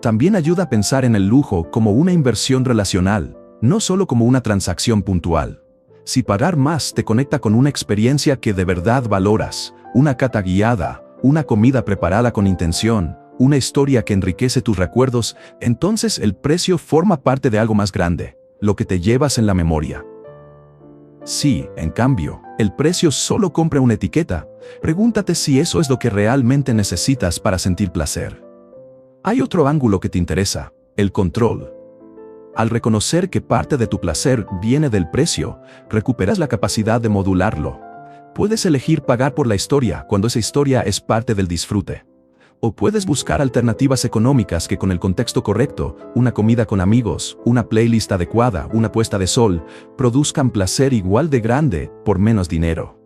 También ayuda a pensar en el lujo como una inversión relacional, no solo como una transacción puntual. Si pagar más te conecta con una experiencia que de verdad valoras, una cata guiada, una comida preparada con intención, una historia que enriquece tus recuerdos, entonces el precio forma parte de algo más grande, lo que te llevas en la memoria. Si, en cambio, el precio solo compra una etiqueta, pregúntate si eso es lo que realmente necesitas para sentir placer. Hay otro ángulo que te interesa, el control. Al reconocer que parte de tu placer viene del precio, recuperas la capacidad de modularlo. Puedes elegir pagar por la historia cuando esa historia es parte del disfrute. O puedes buscar alternativas económicas que con el contexto correcto, una comida con amigos, una playlist adecuada, una puesta de sol, produzcan placer igual de grande por menos dinero.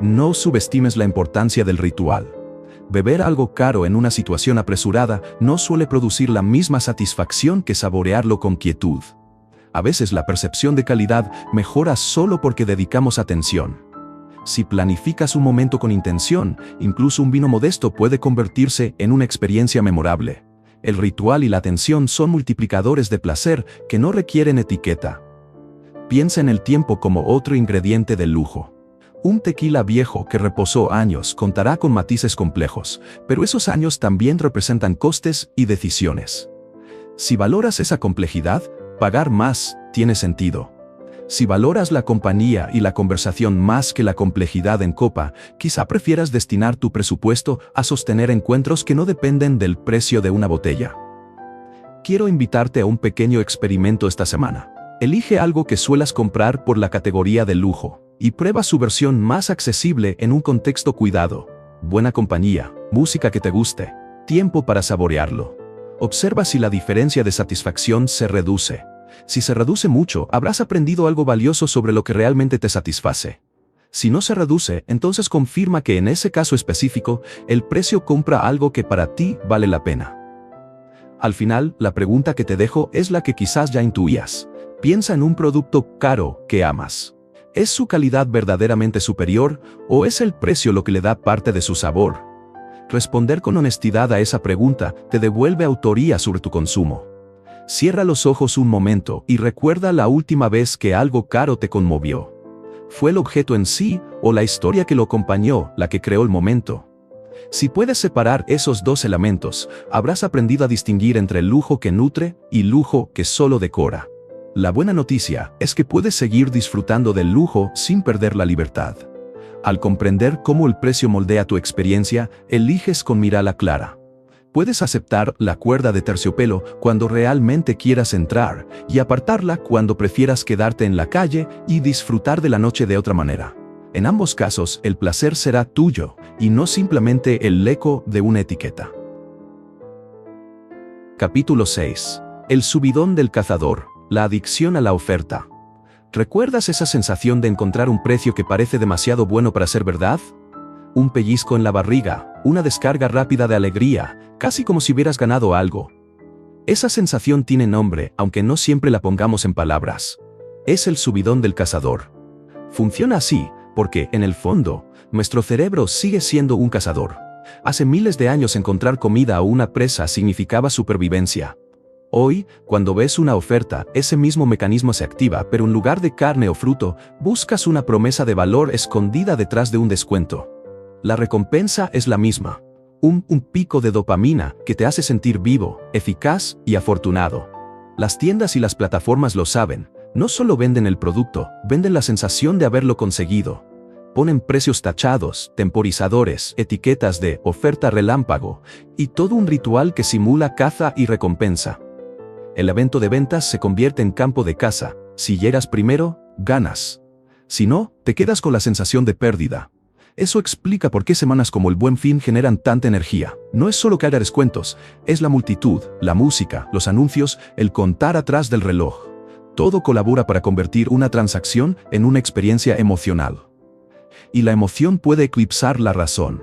No subestimes la importancia del ritual. Beber algo caro en una situación apresurada no suele producir la misma satisfacción que saborearlo con quietud. A veces la percepción de calidad mejora solo porque dedicamos atención. Si planificas un momento con intención, incluso un vino modesto puede convertirse en una experiencia memorable. El ritual y la atención son multiplicadores de placer que no requieren etiqueta. Piensa en el tiempo como otro ingrediente del lujo. Un tequila viejo que reposó años contará con matices complejos, pero esos años también representan costes y decisiones. Si valoras esa complejidad, pagar más tiene sentido. Si valoras la compañía y la conversación más que la complejidad en copa, quizá prefieras destinar tu presupuesto a sostener encuentros que no dependen del precio de una botella. Quiero invitarte a un pequeño experimento esta semana. Elige algo que suelas comprar por la categoría de lujo y prueba su versión más accesible en un contexto cuidado. Buena compañía, música que te guste, tiempo para saborearlo. Observa si la diferencia de satisfacción se reduce. Si se reduce mucho, habrás aprendido algo valioso sobre lo que realmente te satisface. Si no se reduce, entonces confirma que en ese caso específico, el precio compra algo que para ti vale la pena. Al final, la pregunta que te dejo es la que quizás ya intuías. Piensa en un producto caro que amas. ¿Es su calidad verdaderamente superior o es el precio lo que le da parte de su sabor? Responder con honestidad a esa pregunta te devuelve autoría sobre tu consumo. Cierra los ojos un momento y recuerda la última vez que algo caro te conmovió. ¿Fue el objeto en sí o la historia que lo acompañó la que creó el momento? Si puedes separar esos dos elementos, habrás aprendido a distinguir entre el lujo que nutre y lujo que solo decora. La buena noticia es que puedes seguir disfrutando del lujo sin perder la libertad. Al comprender cómo el precio moldea tu experiencia, eliges con mirada clara. Puedes aceptar la cuerda de terciopelo cuando realmente quieras entrar y apartarla cuando prefieras quedarte en la calle y disfrutar de la noche de otra manera. En ambos casos, el placer será tuyo y no simplemente el eco de una etiqueta. Capítulo 6. El subidón del cazador, la adicción a la oferta. ¿Recuerdas esa sensación de encontrar un precio que parece demasiado bueno para ser verdad? Un pellizco en la barriga, una descarga rápida de alegría, casi como si hubieras ganado algo. Esa sensación tiene nombre, aunque no siempre la pongamos en palabras. Es el subidón del cazador. Funciona así, porque, en el fondo, nuestro cerebro sigue siendo un cazador. Hace miles de años encontrar comida o una presa significaba supervivencia. Hoy, cuando ves una oferta, ese mismo mecanismo se activa, pero en lugar de carne o fruto, buscas una promesa de valor escondida detrás de un descuento. La recompensa es la misma. Un pico de dopamina que te hace sentir vivo, eficaz y afortunado. Las tiendas y las plataformas lo saben. No solo venden el producto, venden la sensación de haberlo conseguido. Ponen precios tachados, temporizadores, etiquetas de oferta relámpago y todo un ritual que simula caza y recompensa. El evento de ventas se convierte en campo de caza. Si llegas primero, ganas. Si no, te quedas con la sensación de pérdida. Eso explica por qué semanas como el Buen Fin generan tanta energía. No es solo que haya descuentos, es la multitud, la música, los anuncios, el contar atrás del reloj. Todo colabora para convertir una transacción en una experiencia emocional. Y la emoción puede eclipsar la razón.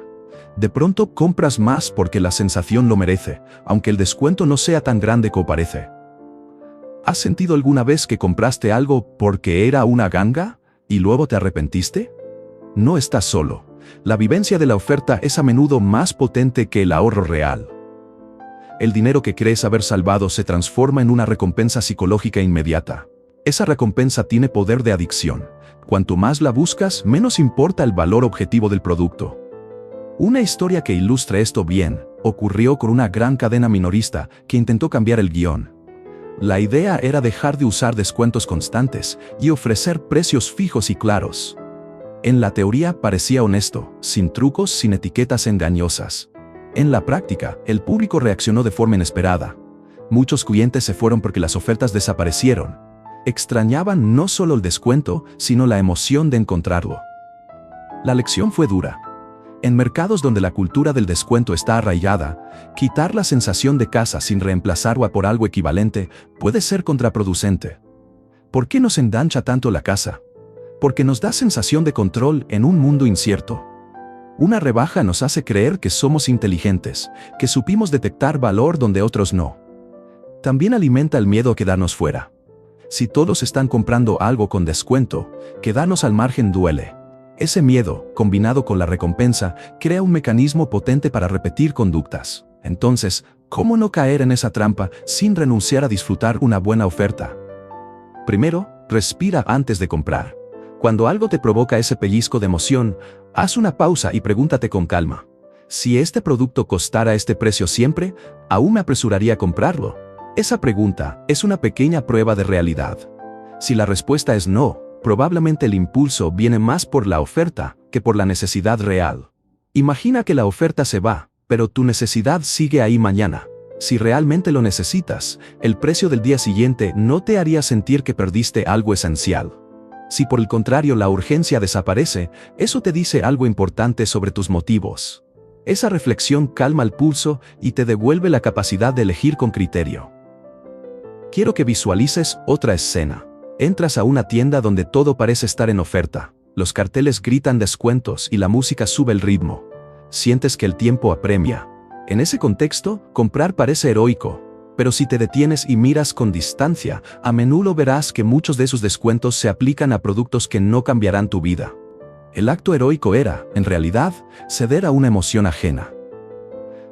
De pronto compras más porque la sensación lo merece, aunque el descuento no sea tan grande como parece. ¿Has sentido alguna vez que compraste algo porque era una ganga y luego te arrepentiste? No estás solo. La vivencia de la oferta es a menudo más potente que el ahorro real. El dinero que crees haber salvado se transforma en una recompensa psicológica inmediata. Esa recompensa tiene poder de adicción. Cuanto más la buscas, menos importa el valor objetivo del producto. Una historia que ilustra esto bien ocurrió con una gran cadena minorista que intentó cambiar el guión. La idea era dejar de usar descuentos constantes y ofrecer precios fijos y claros. En la teoría parecía honesto, sin trucos, sin etiquetas engañosas. En la práctica, el público reaccionó de forma inesperada. Muchos clientes se fueron porque las ofertas desaparecieron. Extrañaban no solo el descuento, sino la emoción de encontrarlo. La lección fue dura. En mercados donde la cultura del descuento está arraigada, quitar la sensación de caza sin reemplazarla por algo equivalente puede ser contraproducente. ¿Por qué nos engancha tanto la caza? Porque nos da sensación de control en un mundo incierto. Una rebaja nos hace creer que somos inteligentes, que supimos detectar valor donde otros no. También alimenta el miedo a quedarnos fuera. Si todos están comprando algo con descuento, quedarnos al margen duele. Ese miedo, combinado con la recompensa, crea un mecanismo potente para repetir conductas. Entonces, ¿cómo no caer en esa trampa sin renunciar a disfrutar una buena oferta? Primero, respira antes de comprar. Cuando algo te provoca ese pellizco de emoción, haz una pausa y pregúntate con calma. Si este producto costara este precio siempre, ¿aún me apresuraría a comprarlo? Esa pregunta es una pequeña prueba de realidad. Si la respuesta es no, probablemente el impulso viene más por la oferta que por la necesidad real. Imagina que la oferta se va, pero tu necesidad sigue ahí mañana. Si realmente lo necesitas, el precio del día siguiente no te haría sentir que perdiste algo esencial. Si por el contrario la urgencia desaparece, eso te dice algo importante sobre tus motivos. Esa reflexión calma el pulso y te devuelve la capacidad de elegir con criterio. Quiero que visualices otra escena. Entras a una tienda donde todo parece estar en oferta. Los carteles gritan descuentos y la música sube el ritmo. Sientes que el tiempo apremia. En ese contexto, comprar parece heroico. Pero si te detienes y miras con distancia, a menudo verás que muchos de esos descuentos se aplican a productos que no cambiarán tu vida. El acto heroico era, en realidad, ceder a una emoción ajena.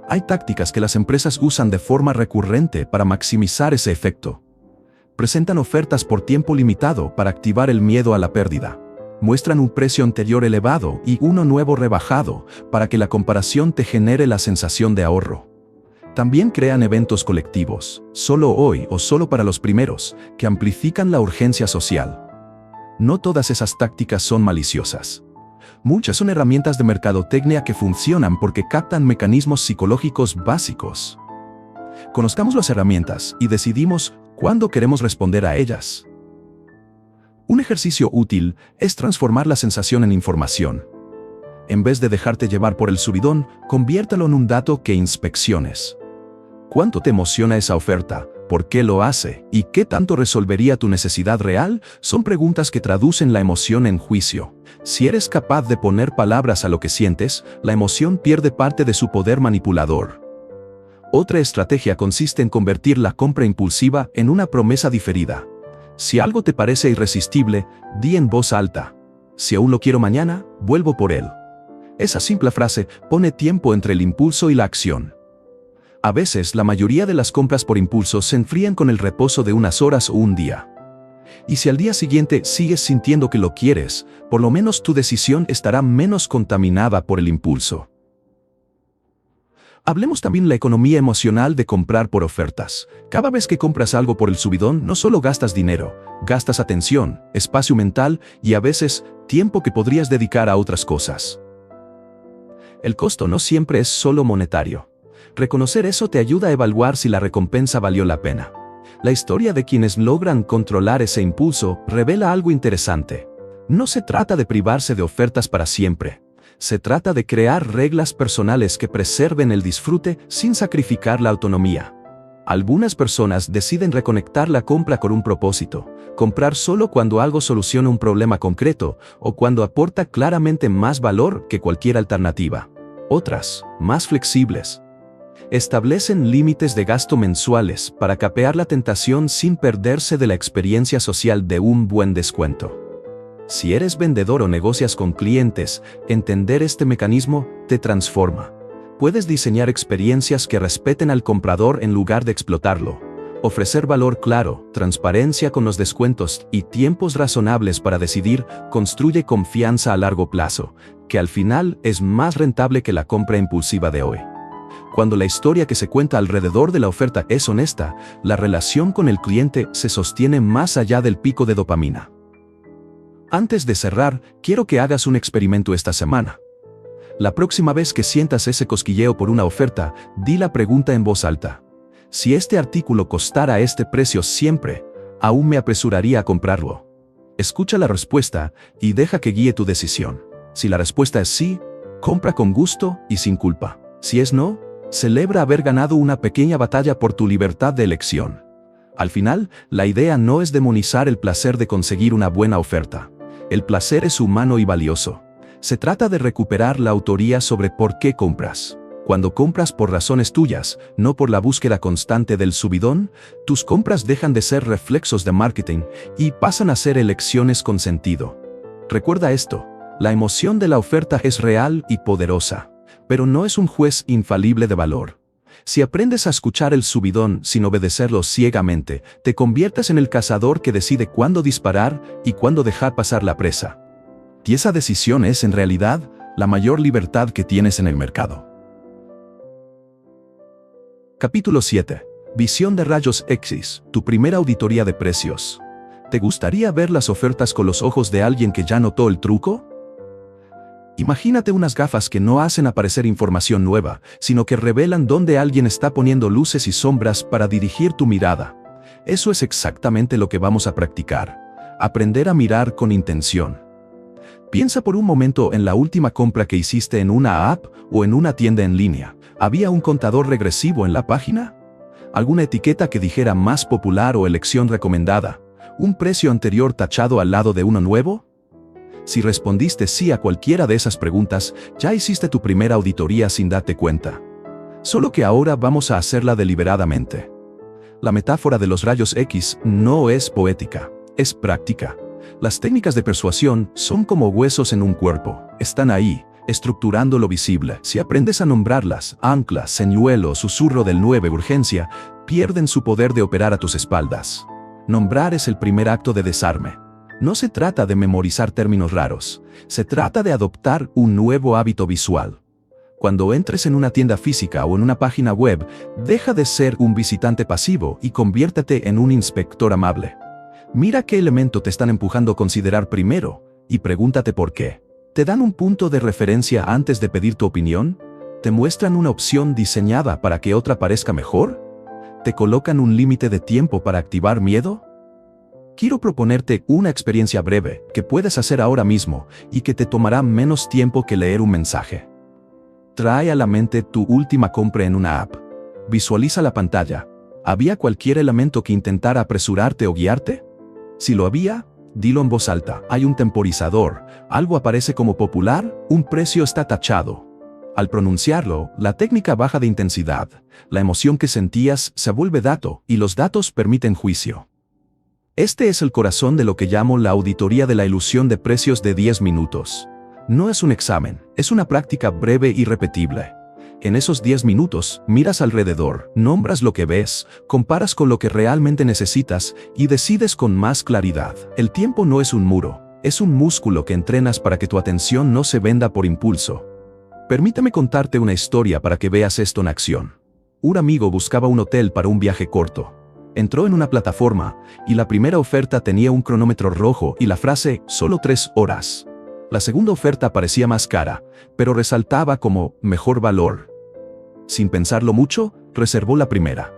Hay tácticas que las empresas usan de forma recurrente para maximizar ese efecto. Presentan ofertas por tiempo limitado para activar el miedo a la pérdida. Muestran un precio anterior elevado y uno nuevo rebajado para que la comparación te genere la sensación de ahorro. También crean eventos colectivos, solo hoy o solo para los primeros, que amplifican la urgencia social. No todas esas tácticas son maliciosas. Muchas son herramientas de mercadotecnia que funcionan porque captan mecanismos psicológicos básicos. Conozcamos las herramientas y decidimos cuándo queremos responder a ellas. Un ejercicio útil es transformar la sensación en información. En vez de dejarte llevar por el subidón, conviértalo en un dato que inspecciones. ¿Cuánto te emociona esa oferta? por qué lo hace y qué tanto resolvería tu necesidad real son preguntas que traducen la emoción en juicio. Si eres capaz de poner palabras a lo que sientes, la emoción pierde parte de su poder manipulador. Otra estrategia consiste en convertir la compra impulsiva en una promesa diferida. Si algo te parece irresistible, di en voz alta: si aún lo quiero mañana, vuelvo por él. Esa simple frase pone tiempo entre el impulso y la acción. A veces, la mayoría de las compras por impulso se enfrían con el reposo de unas horas o un día. Y si al día siguiente sigues sintiendo que lo quieres, por lo menos tu decisión estará menos contaminada por el impulso. Hablemos también de la economía emocional de comprar por ofertas. Cada vez que compras algo por el subidón, no solo gastas dinero, gastas atención, espacio mental y a veces tiempo que podrías dedicar a otras cosas. El costo no siempre es solo monetario. Reconocer eso te ayuda a evaluar si la recompensa valió la pena. La historia de quienes logran controlar ese impulso revela algo interesante. No se trata de privarse de ofertas para siempre. Se trata de crear reglas personales que preserven el disfrute sin sacrificar la autonomía. Algunas personas deciden reconectar la compra con un propósito, comprar solo cuando algo soluciona un problema concreto o cuando aporta claramente más valor que cualquier alternativa. Otras, más flexibles, establecen límites de gasto mensuales para capear la tentación sin perderse de la experiencia social de un buen descuento. Si eres vendedor o negocias con clientes, entender este mecanismo te transforma. Puedes diseñar experiencias que respeten al comprador en lugar de explotarlo. Ofrecer valor claro, transparencia con los descuentos y tiempos razonables para decidir construye confianza a largo plazo, que al final es más rentable que la compra impulsiva de hoy. Cuando la historia que se cuenta alrededor de la oferta es honesta, la relación con el cliente se sostiene más allá del pico de dopamina. Antes de cerrar, quiero que hagas un experimento esta semana. La próxima vez que sientas ese cosquilleo por una oferta, di la pregunta en voz alta: si este artículo costara este precio siempre, ¿aún me apresuraría a comprarlo? Escucha la respuesta y deja que guíe tu decisión. Si la respuesta es sí, compra con gusto y sin culpa. Si es no, celebra haber ganado una pequeña batalla por tu libertad de elección. Al final, la idea no es demonizar el placer de conseguir una buena oferta. El placer es humano y valioso. Se trata de recuperar la autoría sobre por qué compras. Cuando compras por razones tuyas, no por la búsqueda constante del subidón, tus compras dejan de ser reflexos de marketing y pasan a ser elecciones con sentido. Recuerda esto: la emoción de la oferta es real y poderosa, pero no es un juez infalible de valor. Si aprendes a escuchar el subidón sin obedecerlo ciegamente, te conviertes en el cazador que decide cuándo disparar y cuándo dejar pasar la presa. Y esa decisión es, en realidad, la mayor libertad que tienes en el mercado. Capítulo 7. Visión de rayos X, tu primera auditoría de precios. ¿Te gustaría ver las ofertas con los ojos de alguien que ya notó el truco? Imagínate unas gafas que no hacen aparecer información nueva, sino que revelan dónde alguien está poniendo luces y sombras para dirigir tu mirada. Eso es exactamente lo que vamos a practicar. Aprender a mirar con intención. Piensa por un momento en la última compra que hiciste en una app o en una tienda en línea. ¿Había un contador regresivo en la página? ¿Alguna etiqueta que dijera más popular o elección recomendada? ¿Un precio anterior tachado al lado de uno nuevo? Si respondiste sí a cualquiera de esas preguntas, ya hiciste tu primera auditoría sin darte cuenta. Solo que ahora vamos a hacerla deliberadamente. La metáfora de los rayos X no es poética, es práctica. Las técnicas de persuasión son como huesos en un cuerpo. Están ahí, estructurando lo visible. Si aprendes a nombrarlas, ancla, señuelo, susurro del 9, urgencia, pierden su poder de operar a tus espaldas. Nombrar es el primer acto de desarme. No se trata de memorizar términos raros, se trata de adoptar un nuevo hábito visual. Cuando entres en una tienda física o en una página web, deja de ser un visitante pasivo y conviértete en un inspector amable. Mira qué elemento te están empujando a considerar primero y pregúntate por qué. ¿Te dan un punto de referencia antes de pedir tu opinión? ¿Te muestran una opción diseñada para que otra parezca mejor? ¿Te colocan un límite de tiempo para activar miedo? Quiero proponerte una experiencia breve que puedes hacer ahora mismo y que te tomará menos tiempo que leer un mensaje. Trae a la mente tu última compra en una app. Visualiza la pantalla. ¿Había cualquier elemento que intentara apresurarte o guiarte? Si lo había, dilo en voz alta. Hay un temporizador, algo aparece como popular, un precio está tachado. Al pronunciarlo, la técnica baja de intensidad, la emoción que sentías se vuelve dato y los datos permiten juicio. Este es el corazón de lo que llamo la auditoría de la ilusión de precios de 10 minutos. No es un examen, es una práctica breve y repetible. En esos 10 minutos, miras alrededor, nombras lo que ves, comparas con lo que realmente necesitas y decides con más claridad. El tiempo no es un muro, es un músculo que entrenas para que tu atención no se venda por impulso. Permítame contarte una historia para que veas esto en acción. Un amigo buscaba un hotel para un viaje corto. Entró en una plataforma y la primera oferta tenía un cronómetro rojo y la frase «solo 3 horas». La segunda oferta parecía más cara, pero resaltaba como «mejor valor». Sin pensarlo mucho, reservó la primera.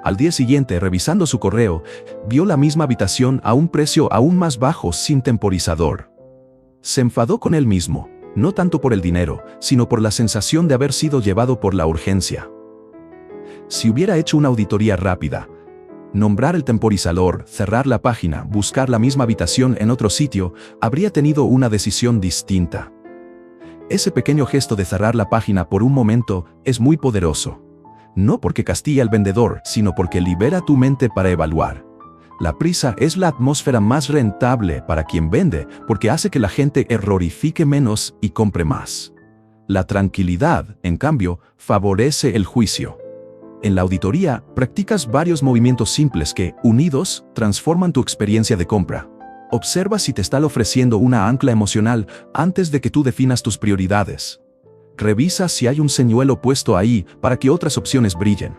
Al día siguiente, revisando su correo, vio la misma habitación a un precio aún más bajo sin temporizador. Se enfadó con él mismo, no tanto por el dinero, sino por la sensación de haber sido llevado por la urgencia. Si hubiera hecho una auditoría rápida, nombrar el temporizador, cerrar la página, buscar la misma habitación en otro sitio, habría tenido una decisión distinta. Ese pequeño gesto de cerrar la página por un momento es muy poderoso. No porque castigue al vendedor, sino porque libera tu mente para evaluar. La prisa es la atmósfera más rentable para quien vende, porque hace que la gente errorifique menos y compre más. La tranquilidad, en cambio, favorece el juicio. En la auditoría, practicas varios movimientos simples que, unidos, transforman tu experiencia de compra. Observa si te está ofreciendo una ancla emocional antes de que tú definas tus prioridades. Revisa si hay un señuelo puesto ahí para que otras opciones brillen.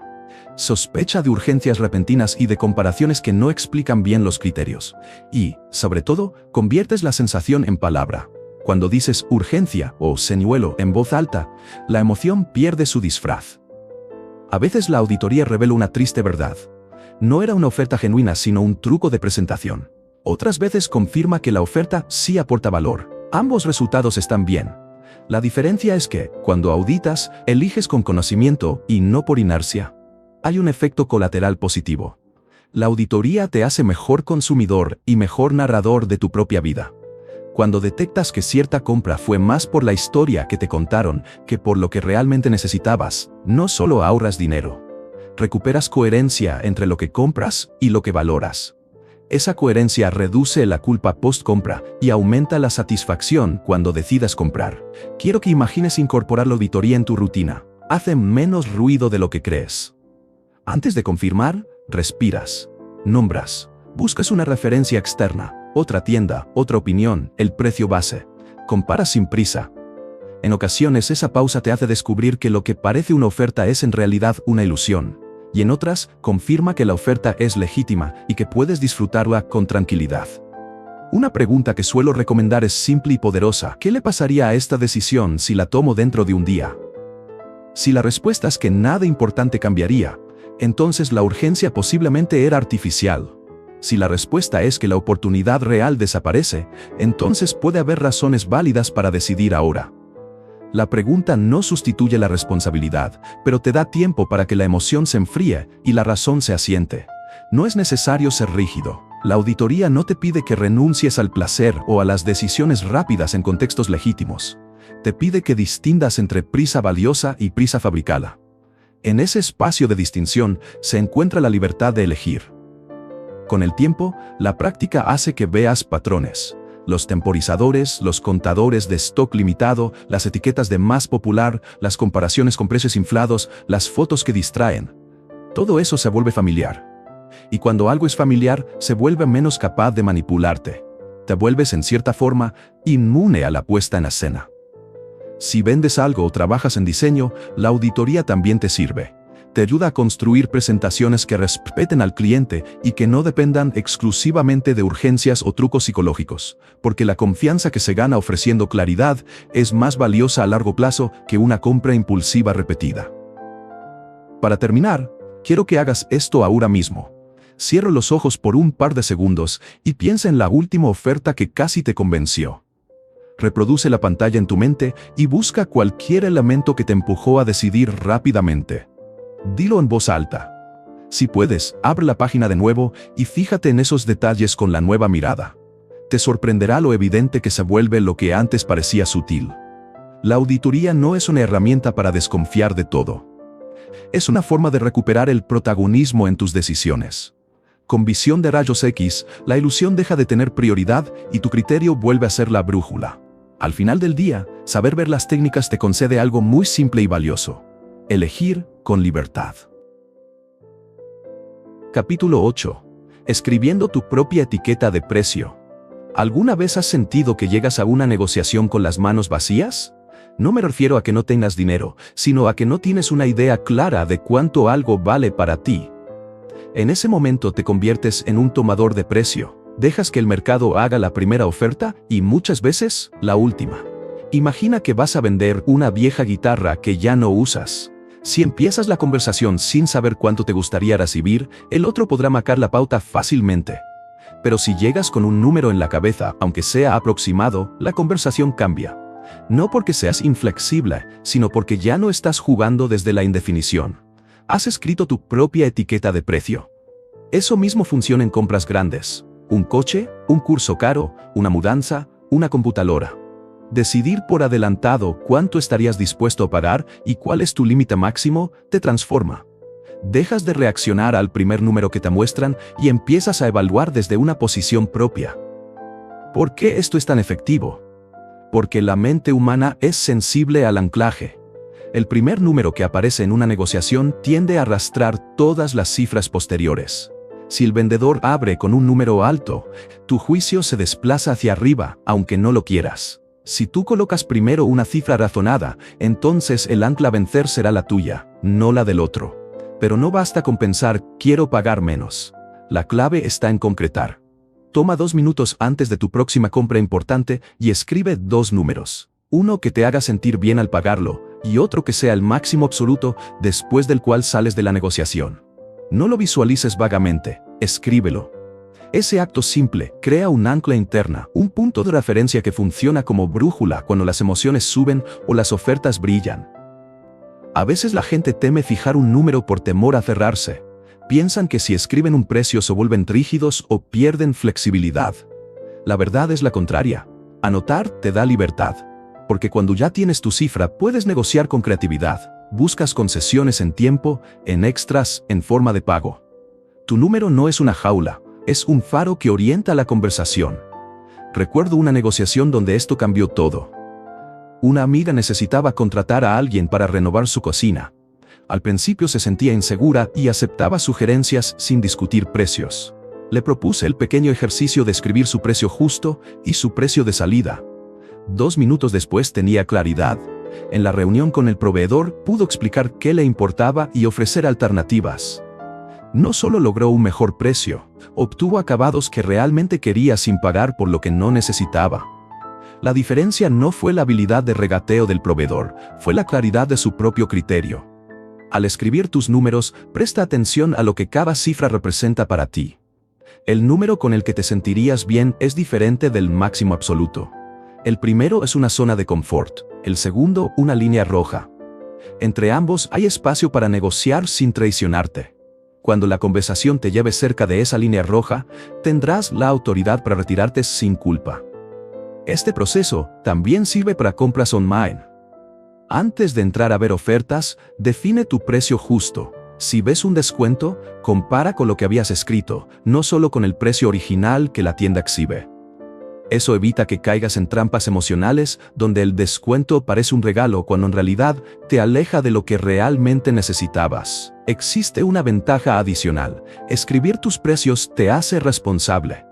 Sospecha de urgencias repentinas y de comparaciones que no explican bien los criterios. Y, sobre todo, conviertes la sensación en palabra. Cuando dices urgencia o señuelo en voz alta, la emoción pierde su disfraz. A veces la auditoría revela una triste verdad. No era una oferta genuina, sino un truco de presentación. Otras veces confirma que la oferta sí aporta valor. Ambos resultados están bien. La diferencia es que, cuando auditas, eliges con conocimiento y no por inercia. Hay un efecto colateral positivo. La auditoría te hace mejor consumidor y mejor narrador de tu propia vida. Cuando detectas que cierta compra fue más por la historia que te contaron que por lo que realmente necesitabas, no solo ahorras dinero. Recuperas coherencia entre lo que compras y lo que valoras. Esa coherencia reduce la culpa post-compra y aumenta la satisfacción cuando decidas comprar. Quiero que imagines incorporar la auditoría en tu rutina. Hace menos ruido de lo que crees. Antes de confirmar, respiras, nombras, buscas una referencia externa, otra tienda, otra opinión, el precio base. Comparas sin prisa. En ocasiones esa pausa te hace descubrir que lo que parece una oferta es en realidad una ilusión. Y en otras, confirma que la oferta es legítima y que puedes disfrutarla con tranquilidad. Una pregunta que suelo recomendar es simple y poderosa. ¿Qué le pasaría a esta decisión si la tomo dentro de un día? Si la respuesta es que nada importante cambiaría, entonces la urgencia posiblemente era artificial. Si la respuesta es que la oportunidad real desaparece, entonces puede haber razones válidas para decidir ahora. La pregunta no sustituye la responsabilidad, pero te da tiempo para que la emoción se enfríe y la razón se asiente. No es necesario ser rígido. La auditoría no te pide que renuncies al placer o a las decisiones rápidas en contextos legítimos. Te pide que distingas entre prisa valiosa y prisa fabricada. En ese espacio de distinción se encuentra la libertad de elegir. Con el tiempo, la práctica hace que veas patrones. Los temporizadores, los contadores de stock limitado, las etiquetas de más popular, las comparaciones con precios inflados, las fotos que distraen. Todo eso se vuelve familiar. Y cuando algo es familiar, se vuelve menos capaz de manipularte. Te vuelves, en cierta forma, inmune a la puesta en escena. Si vendes algo o trabajas en diseño, la auditoría también te sirve. Te ayuda a construir presentaciones que respeten al cliente y que no dependan exclusivamente de urgencias o trucos psicológicos, porque la confianza que se gana ofreciendo claridad es más valiosa a largo plazo que una compra impulsiva repetida. Para terminar, quiero que hagas esto ahora mismo. Cierra los ojos por un par de segundos y piensa en la última oferta que casi te convenció. Reproduce la pantalla en tu mente y busca cualquier elemento que te empujó a decidir rápidamente. Dilo en voz alta. Si puedes, abre la página de nuevo y fíjate en esos detalles con la nueva mirada. Te sorprenderá lo evidente que se vuelve lo que antes parecía sutil. La auditoría no es una herramienta para desconfiar de todo. Es una forma de recuperar el protagonismo en tus decisiones. Con visión de rayos X, la ilusión deja de tener prioridad y tu criterio vuelve a ser la brújula. Al final del día, saber ver las técnicas te concede algo muy simple y valioso: elegir con libertad. Capítulo 8. Escribiendo tu propia etiqueta de precio. ¿Alguna vez has sentido que llegas a una negociación con las manos vacías? No me refiero a que no tengas dinero, sino a que no tienes una idea clara de cuánto algo vale para ti. En ese momento te conviertes en un tomador de precio. Dejas que el mercado haga la primera oferta y muchas veces la última. Imagina que vas a vender una vieja guitarra que ya no usas. Si empiezas la conversación sin saber cuánto te gustaría recibir, el otro podrá marcar la pauta fácilmente. Pero si llegas con un número en la cabeza, aunque sea aproximado, la conversación cambia. No porque seas inflexible, sino porque ya no estás jugando desde la indefinición. Has escrito tu propia etiqueta de precio. Eso mismo funciona en compras grandes. Un coche, un curso caro, una mudanza, una computadora. Decidir por adelantado cuánto estarías dispuesto a pagar y cuál es tu límite máximo te transforma. Dejas de reaccionar al primer número que te muestran y empiezas a evaluar desde una posición propia. ¿Por qué esto es tan efectivo? Porque la mente humana es sensible al anclaje. El primer número que aparece en una negociación tiende a arrastrar todas las cifras posteriores. Si el vendedor abre con un número alto, tu juicio se desplaza hacia arriba, aunque no lo quieras. Si tú colocas primero una cifra razonada, entonces el ancla a vencer será la tuya, no la del otro. Pero no basta con pensar, quiero pagar menos. La clave está en concretar. Toma 2 minutos antes de tu próxima compra importante y escribe 2 números. Uno que te haga sentir bien al pagarlo, y otro que sea el máximo absoluto después del cual sales de la negociación. No lo visualices vagamente, escríbelo. Ese acto simple crea un ancla interna, un punto de referencia que funciona como brújula cuando las emociones suben o las ofertas brillan. A veces la gente teme fijar un número por temor a cerrarse. Piensan que si escriben un precio se vuelven rígidos o pierden flexibilidad. La verdad es la contraria. Anotar te da libertad. Porque cuando ya tienes tu cifra puedes negociar con creatividad. Buscas concesiones en tiempo, en extras, en forma de pago. Tu número no es una jaula, es un faro que orienta la conversación. Recuerdo una negociación donde esto cambió todo. Una amiga necesitaba contratar a alguien para renovar su cocina. Al principio se sentía insegura y aceptaba sugerencias sin discutir precios. Le propuse el pequeño ejercicio de escribir su precio justo y su precio de salida. 2 minutos después tenía claridad. En la reunión con el proveedor pudo explicar qué le importaba y ofrecer alternativas. No solo logró un mejor precio, obtuvo acabados que realmente quería sin pagar por lo que no necesitaba. La diferencia no fue la habilidad de regateo del proveedor, fue la claridad de su propio criterio. Al escribir tus números, presta atención a lo que cada cifra representa para ti. El número con el que te sentirías bien es diferente del máximo absoluto. El primero es una zona de confort, el segundo una línea roja. Entre ambos hay espacio para negociar sin traicionarte. Cuando la conversación te lleve cerca de esa línea roja, tendrás la autoridad para retirarte sin culpa. Este proceso también sirve para compras online. Antes de entrar a ver ofertas, define tu precio justo. Si ves un descuento, compara con lo que habías escrito, no solo con el precio original que la tienda exhibe. Eso evita que caigas en trampas emocionales donde el descuento parece un regalo cuando en realidad te aleja de lo que realmente necesitabas. Existe una ventaja adicional. Escribir tus precios te hace responsable.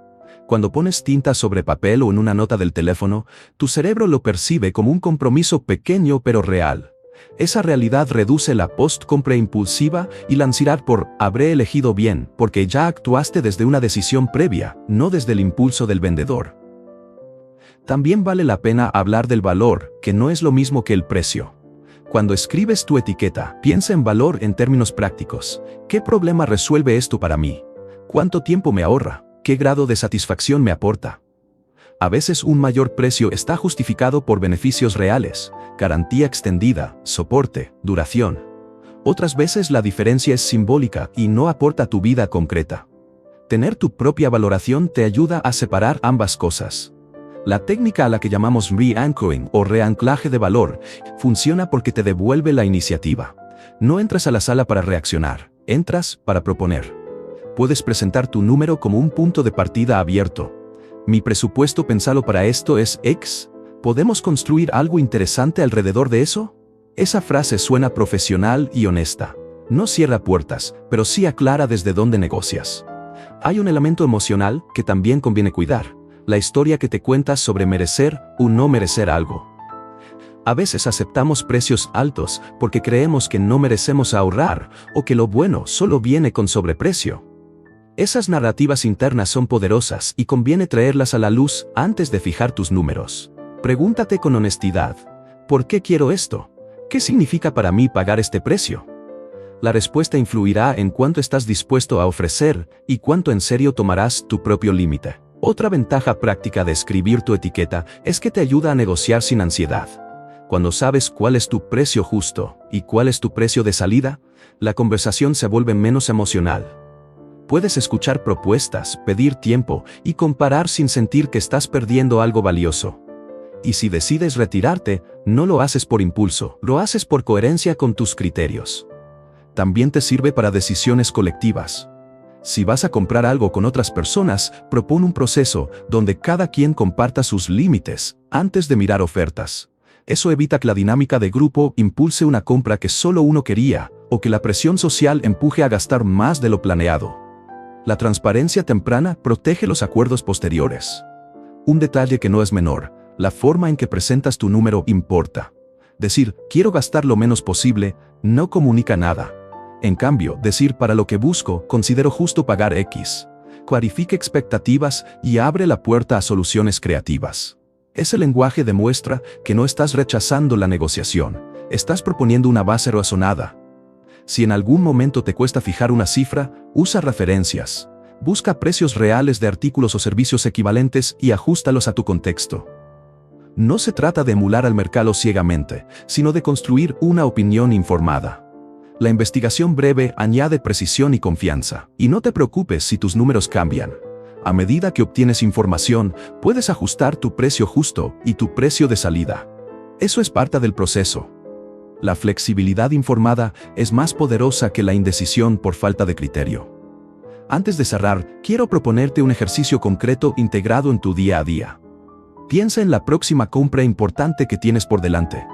Cuando pones tinta sobre papel o en una nota del teléfono, tu cerebro lo percibe como un compromiso pequeño pero real. Esa realidad reduce la post-compra impulsiva y la ansiedad por «habré elegido bien», porque ya actuaste desde una decisión previa, no desde el impulso del vendedor. También vale la pena hablar del valor, que no es lo mismo que el precio. Cuando escribes tu etiqueta, piensa en valor en términos prácticos. ¿Qué problema resuelve esto para mí? ¿Cuánto tiempo me ahorra? ¿Qué grado de satisfacción me aporta? A veces un mayor precio está justificado por beneficios reales, garantía extendida, soporte, duración. Otras veces la diferencia es simbólica y no aporta a tu vida concreta. Tener tu propia valoración te ayuda a separar ambas cosas. La técnica a la que llamamos re-anchoring o reanclaje de valor funciona porque te devuelve la iniciativa. No entras a la sala para reaccionar, entras para proponer. Puedes presentar tu número como un punto de partida abierto. Mi presupuesto pensado para esto es X. ¿Podemos construir algo interesante alrededor de eso? Esa frase suena profesional y honesta. No cierra puertas, pero sí aclara desde dónde negocias. Hay un elemento emocional que también conviene cuidar. La historia que te cuentas sobre merecer o no merecer algo. A veces aceptamos precios altos porque creemos que no merecemos ahorrar o que lo bueno solo viene con sobreprecio. Esas narrativas internas son poderosas y conviene traerlas a la luz antes de fijar tus números. Pregúntate con honestidad, ¿por qué quiero esto? ¿Qué significa para mí pagar este precio? La respuesta influirá en cuánto estás dispuesto a ofrecer y cuánto en serio tomarás tu propio límite. Otra ventaja práctica de escribir tu etiqueta es que te ayuda a negociar sin ansiedad. Cuando sabes cuál es tu precio justo y cuál es tu precio de salida, la conversación se vuelve menos emocional. Puedes escuchar propuestas, pedir tiempo y comparar sin sentir que estás perdiendo algo valioso. Y si decides retirarte, no lo haces por impulso, lo haces por coherencia con tus criterios. También te sirve para decisiones colectivas. Si vas a comprar algo con otras personas, propón un proceso donde cada quien comparta sus límites antes de mirar ofertas. Eso evita que la dinámica de grupo impulse una compra que solo uno quería, o que la presión social empuje a gastar más de lo planeado. La transparencia temprana protege los acuerdos posteriores. Un detalle que no es menor. La forma en que presentas tu número importa. Decir, quiero gastar lo menos posible, no comunica nada. En cambio, decir para lo que busco, considero justo pagar X. Clarifica expectativas y abre la puerta a soluciones creativas. Ese lenguaje demuestra que no estás rechazando la negociación, estás proponiendo una base razonada. Si en algún momento te cuesta fijar una cifra, usa referencias. Busca precios reales de artículos o servicios equivalentes y ajustalos a tu contexto. No se trata de emular al mercado ciegamente, sino de construir una opinión informada. La investigación breve añade precisión y confianza. Y no te preocupes si tus números cambian. A medida que obtienes información, puedes ajustar tu precio justo y tu precio de salida. Eso es parte del proceso. La flexibilidad informada es más poderosa que la indecisión por falta de criterio. Antes de cerrar, quiero proponerte un ejercicio concreto integrado en tu día a día. Piensa en la próxima compra importante que tienes por delante.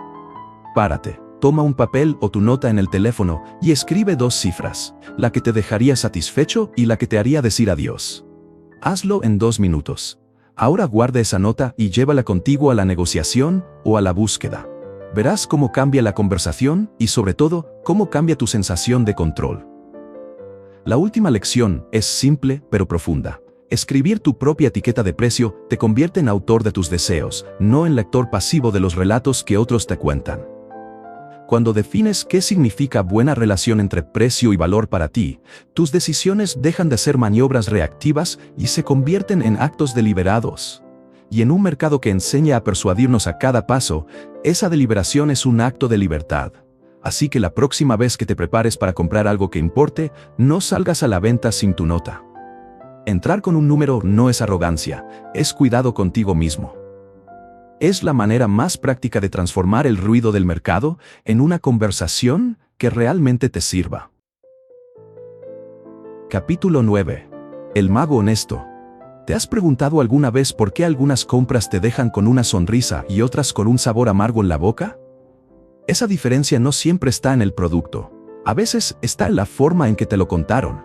Párate, toma un papel o tu nota en el teléfono y escribe 2 cifras, la que te dejaría satisfecho y la que te haría decir adiós. Hazlo en 2 minutos. Ahora guarda esa nota y llévala contigo a la negociación o a la búsqueda. Verás cómo cambia la conversación y, sobre todo, cómo cambia tu sensación de control. La última lección es simple pero profunda. Escribir tu propia etiqueta de precio te convierte en autor de tus deseos, no en lector pasivo de los relatos que otros te cuentan. Cuando defines qué significa buena relación entre precio y valor para ti, tus decisiones dejan de ser maniobras reactivas y se convierten en actos deliberados. Y en un mercado que enseña a persuadirnos a cada paso, esa deliberación es un acto de libertad. Así que la próxima vez que te prepares para comprar algo que importe, no salgas a la venta sin tu nota. Entrar con un número no es arrogancia, es cuidado contigo mismo. Es la manera más práctica de transformar el ruido del mercado en una conversación que realmente te sirva. Capítulo 9. El mago honesto. ¿Te has preguntado alguna vez por qué algunas compras te dejan con una sonrisa y otras con un sabor amargo en la boca? Esa diferencia no siempre está en el producto. A veces está en la forma en que te lo contaron.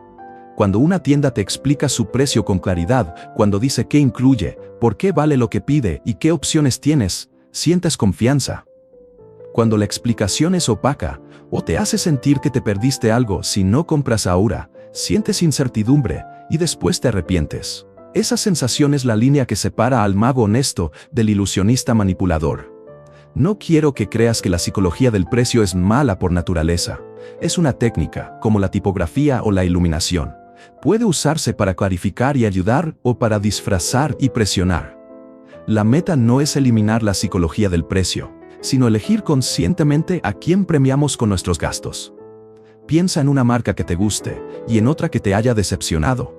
Cuando una tienda te explica su precio con claridad, cuando dice qué incluye, por qué vale lo que pide y qué opciones tienes, sientes confianza. Cuando la explicación es opaca, o te hace sentir que te perdiste algo si no compras ahora, sientes incertidumbre y después te arrepientes. Esa sensación es la línea que separa al mago honesto del ilusionista manipulador. No quiero que creas que la psicología del precio es mala por naturaleza. Es una técnica, como la tipografía o la iluminación. Puede usarse para clarificar y ayudar o para disfrazar y presionar. La meta no es eliminar la psicología del precio, sino elegir conscientemente a quién premiamos con nuestros gastos. Piensa en una marca que te guste y en otra que te haya decepcionado.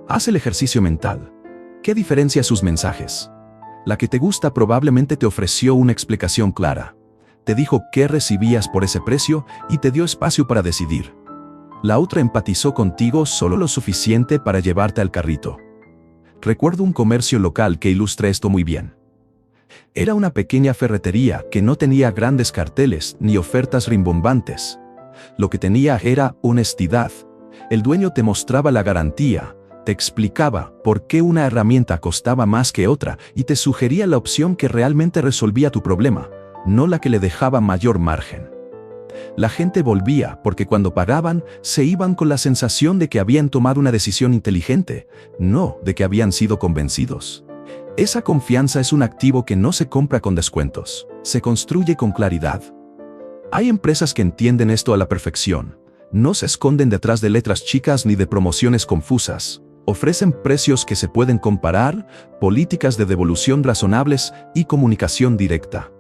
Haz el ejercicio mental. ¿Qué diferencia sus mensajes? La que te gusta probablemente te ofreció una explicación clara. Te dijo qué recibías por ese precio y te dio espacio para decidir. La otra empatizó contigo solo lo suficiente para llevarte al carrito. Recuerdo un comercio local que ilustra esto muy bien. Era una pequeña ferretería que no tenía grandes carteles ni ofertas rimbombantes. Lo que tenía era honestidad. El dueño te mostraba la garantía, te explicaba por qué una herramienta costaba más que otra y te sugería la opción que realmente resolvía tu problema, no la que le dejaba mayor margen. La gente volvía porque cuando pagaban se iban con la sensación de que habían tomado una decisión inteligente, no de que habían sido convencidos. Esa confianza es un activo que no se compra con descuentos, se construye con claridad. Hay empresas que entienden esto a la perfección. No se esconden detrás de letras chicas ni de promociones confusas. Ofrecen precios que se pueden comparar, políticas de devolución razonables y comunicación directa.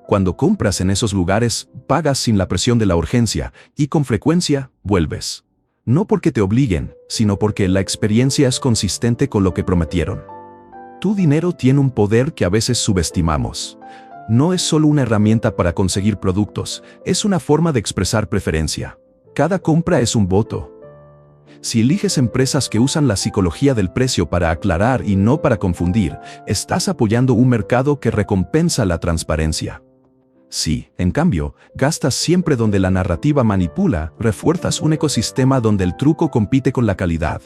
Cuando compras en esos lugares, pagas sin la presión de la urgencia y con frecuencia vuelves. No porque te obliguen, sino porque la experiencia es consistente con lo que prometieron. Tu dinero tiene un poder que a veces subestimamos. No es solo una herramienta para conseguir productos, es una forma de expresar preferencia. Cada compra es un voto. Si eliges empresas que usan la psicología del precio para aclarar y no para confundir, estás apoyando un mercado que recompensa la transparencia. Si, en cambio, gastas siempre donde la narrativa manipula, refuerzas un ecosistema donde el truco compite con la calidad.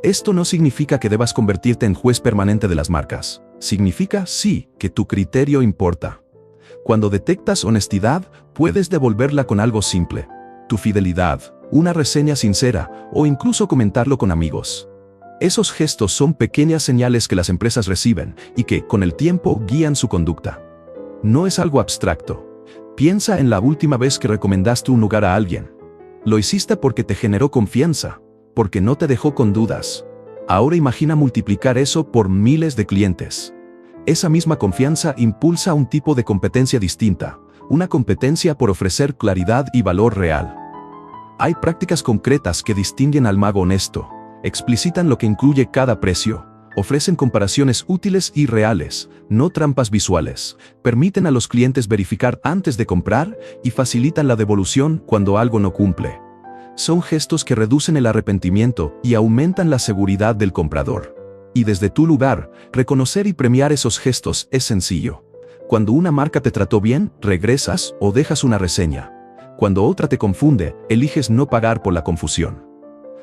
Esto no significa que debas convertirte en juez permanente de las marcas. Significa, sí, que tu criterio importa. Cuando detectas honestidad, puedes devolverla con algo simple. Tu fidelidad, una reseña sincera o incluso comentarlo con amigos. Esos gestos son pequeñas señales que las empresas reciben y que, con el tiempo, guían su conducta. No es algo abstracto. Piensa en la última vez que recomendaste un lugar a alguien. Lo hiciste porque te generó confianza, porque no te dejó con dudas. Ahora imagina multiplicar eso por miles de clientes. Esa misma confianza impulsa un tipo de competencia distinta, una competencia por ofrecer claridad y valor real. Hay prácticas concretas que distinguen al mago honesto, explicitan lo que incluye cada precio, ofrecen comparaciones útiles y reales, no trampas visuales, permiten a los clientes verificar antes de comprar y facilitan la devolución cuando algo no cumple. Son gestos que reducen el arrepentimiento y aumentan la seguridad del comprador. Y desde tu lugar, reconocer y premiar esos gestos es sencillo. Cuando una marca te trató bien, regresas o dejas una reseña. Cuando otra te confunde, eliges no pagar por la confusión.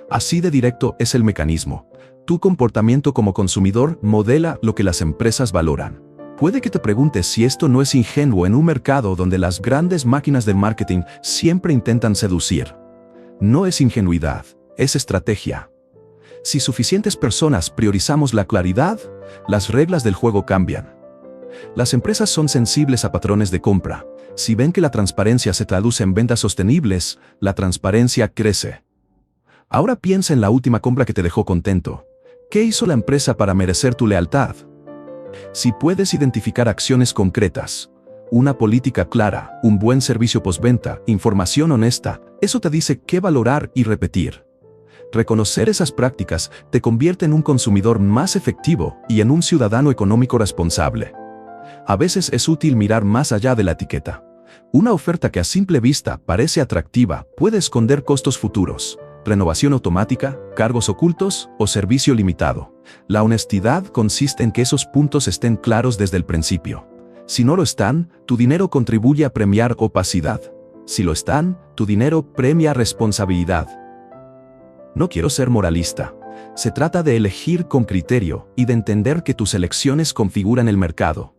Así de directo es el mecanismo. Tu comportamiento como consumidor modela lo que las empresas valoran. Puede que te preguntes si esto no es ingenuo en un mercado donde las grandes máquinas de marketing siempre intentan seducir. No es ingenuidad, es estrategia. Si suficientes personas priorizamos la claridad, las reglas del juego cambian. Las empresas son sensibles a patrones de compra. Si ven que la transparencia se traduce en ventas sostenibles, la transparencia crece. Ahora piensa en la última compra que te dejó contento. ¿Qué hizo la empresa para merecer tu lealtad? Si puedes identificar acciones concretas, una política clara, un buen servicio postventa, información honesta, eso te dice qué valorar y repetir. Reconocer esas prácticas te convierte en un consumidor más efectivo y en un ciudadano económico responsable. A veces es útil mirar más allá de la etiqueta. Una oferta que a simple vista parece atractiva puede esconder costos futuros, renovación automática, cargos ocultos o servicio limitado. La honestidad consiste en que esos puntos estén claros desde el principio. Si no lo están, tu dinero contribuye a premiar opacidad. Si lo están, tu dinero premia responsabilidad. No quiero ser moralista. Se trata de elegir con criterio y de entender que tus elecciones configuran el mercado.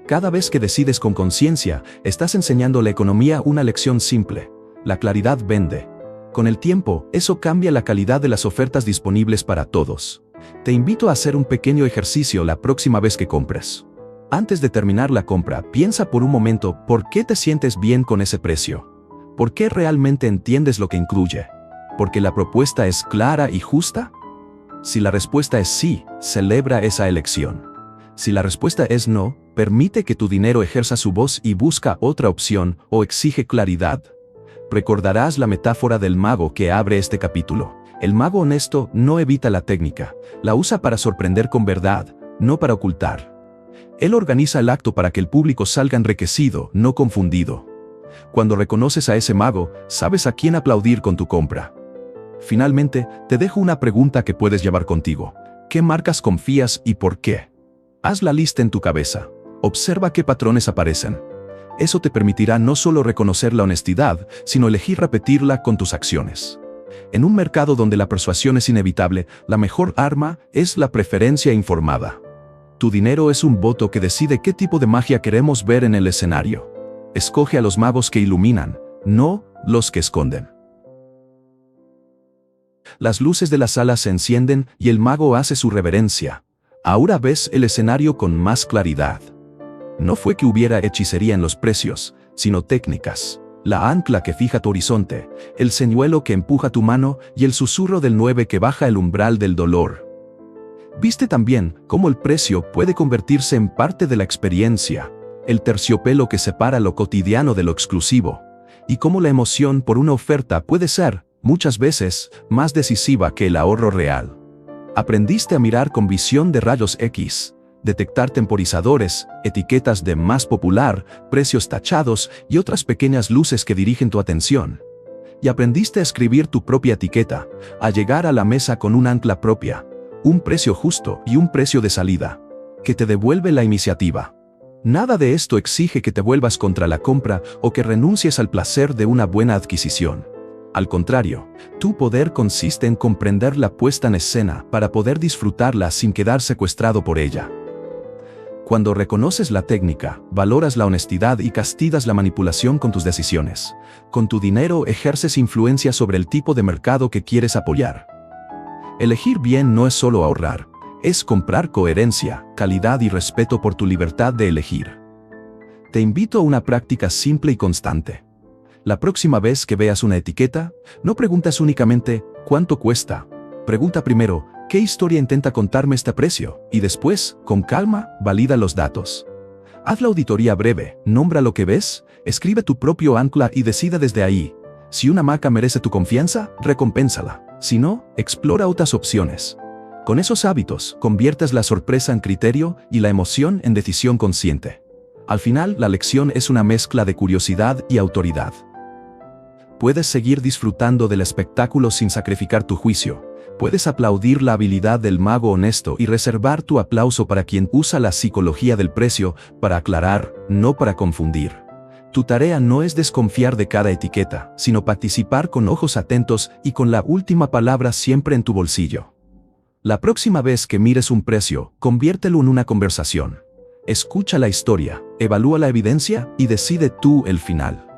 Cada vez que decides con conciencia, estás enseñando a la economía una lección simple. La claridad vende. Con el tiempo, eso cambia la calidad de las ofertas disponibles para todos. Te invito a hacer un pequeño ejercicio la próxima vez que compres. Antes de terminar la compra, piensa por un momento por qué te sientes bien con ese precio. ¿Por qué realmente entiendes lo que incluye? ¿Porque la propuesta es clara y justa? Si la respuesta es sí, celebra esa elección. Si la respuesta es no, permite que tu dinero ejerza su voz y busca otra opción o exige claridad. Recordarás la metáfora del mago que abre este capítulo. El mago honesto no evita la técnica, la usa para sorprender con verdad, no para ocultar. Él organiza el acto para que el público salga enriquecido, no confundido. Cuando reconoces a ese mago, sabes a quién aplaudir con tu compra. Finalmente, te dejo una pregunta que puedes llevar contigo. ¿Qué marcas confías y por qué? Haz la lista en tu cabeza. Observa qué patrones aparecen. Eso te permitirá no solo reconocer la honestidad, sino elegir repetirla con tus acciones. En un mercado donde la persuasión es inevitable, la mejor arma es la preferencia informada. Tu dinero es un voto que decide qué tipo de magia queremos ver en el escenario. Escoge a los magos que iluminan, no los que esconden. Las luces de la sala se encienden y el mago hace su reverencia. Ahora ves el escenario con más claridad. No fue que hubiera hechicería en los precios, sino técnicas. La ancla que fija tu horizonte, el señuelo que empuja tu mano y el susurro del 9 que baja el umbral del dolor. Viste también cómo el precio puede convertirse en parte de la experiencia, el terciopelo que separa lo cotidiano de lo exclusivo, y cómo la emoción por una oferta puede ser, muchas veces, más decisiva que el ahorro real. Aprendiste a mirar con visión de rayos X, detectar temporizadores, etiquetas de más popular, precios tachados y otras pequeñas luces que dirigen tu atención. Y aprendiste a escribir tu propia etiqueta, a llegar a la mesa con un ancla propia, un precio justo y un precio de salida, que te devuelve la iniciativa. Nada de esto exige que te vuelvas contra la compra o que renuncies al placer de una buena adquisición. Al contrario, tu poder consiste en comprender la puesta en escena para poder disfrutarla sin quedar secuestrado por ella. Cuando reconoces la técnica, valoras la honestidad y castigas la manipulación con tus decisiones. Con tu dinero ejerces influencia sobre el tipo de mercado que quieres apoyar. Elegir bien no es solo ahorrar, es comprar coherencia, calidad y respeto por tu libertad de elegir. Te invito a una práctica simple y constante. La próxima vez que veas una etiqueta, no preguntas únicamente ¿cuánto cuesta? Pregunta primero, ¿qué historia intenta contarme este precio? Y después, con calma, valida los datos. Haz la auditoría breve, nombra lo que ves, escribe tu propio ancla y decida desde ahí. Si una marca merece tu confianza, recompénsala. Si no, explora otras opciones. Con esos hábitos, conviertes la sorpresa en criterio y la emoción en decisión consciente. Al final, la lección es una mezcla de curiosidad y autoridad. Puedes seguir disfrutando del espectáculo sin sacrificar tu juicio. Puedes aplaudir la habilidad del mago honesto y reservar tu aplauso para quien usa la psicología del precio para aclarar, no para confundir. Tu tarea no es desconfiar de cada etiqueta, sino participar con ojos atentos y con la última palabra siempre en tu bolsillo. La próxima vez que mires un precio, conviértelo en una conversación. Escucha la historia, evalúa la evidencia y decide tú el final.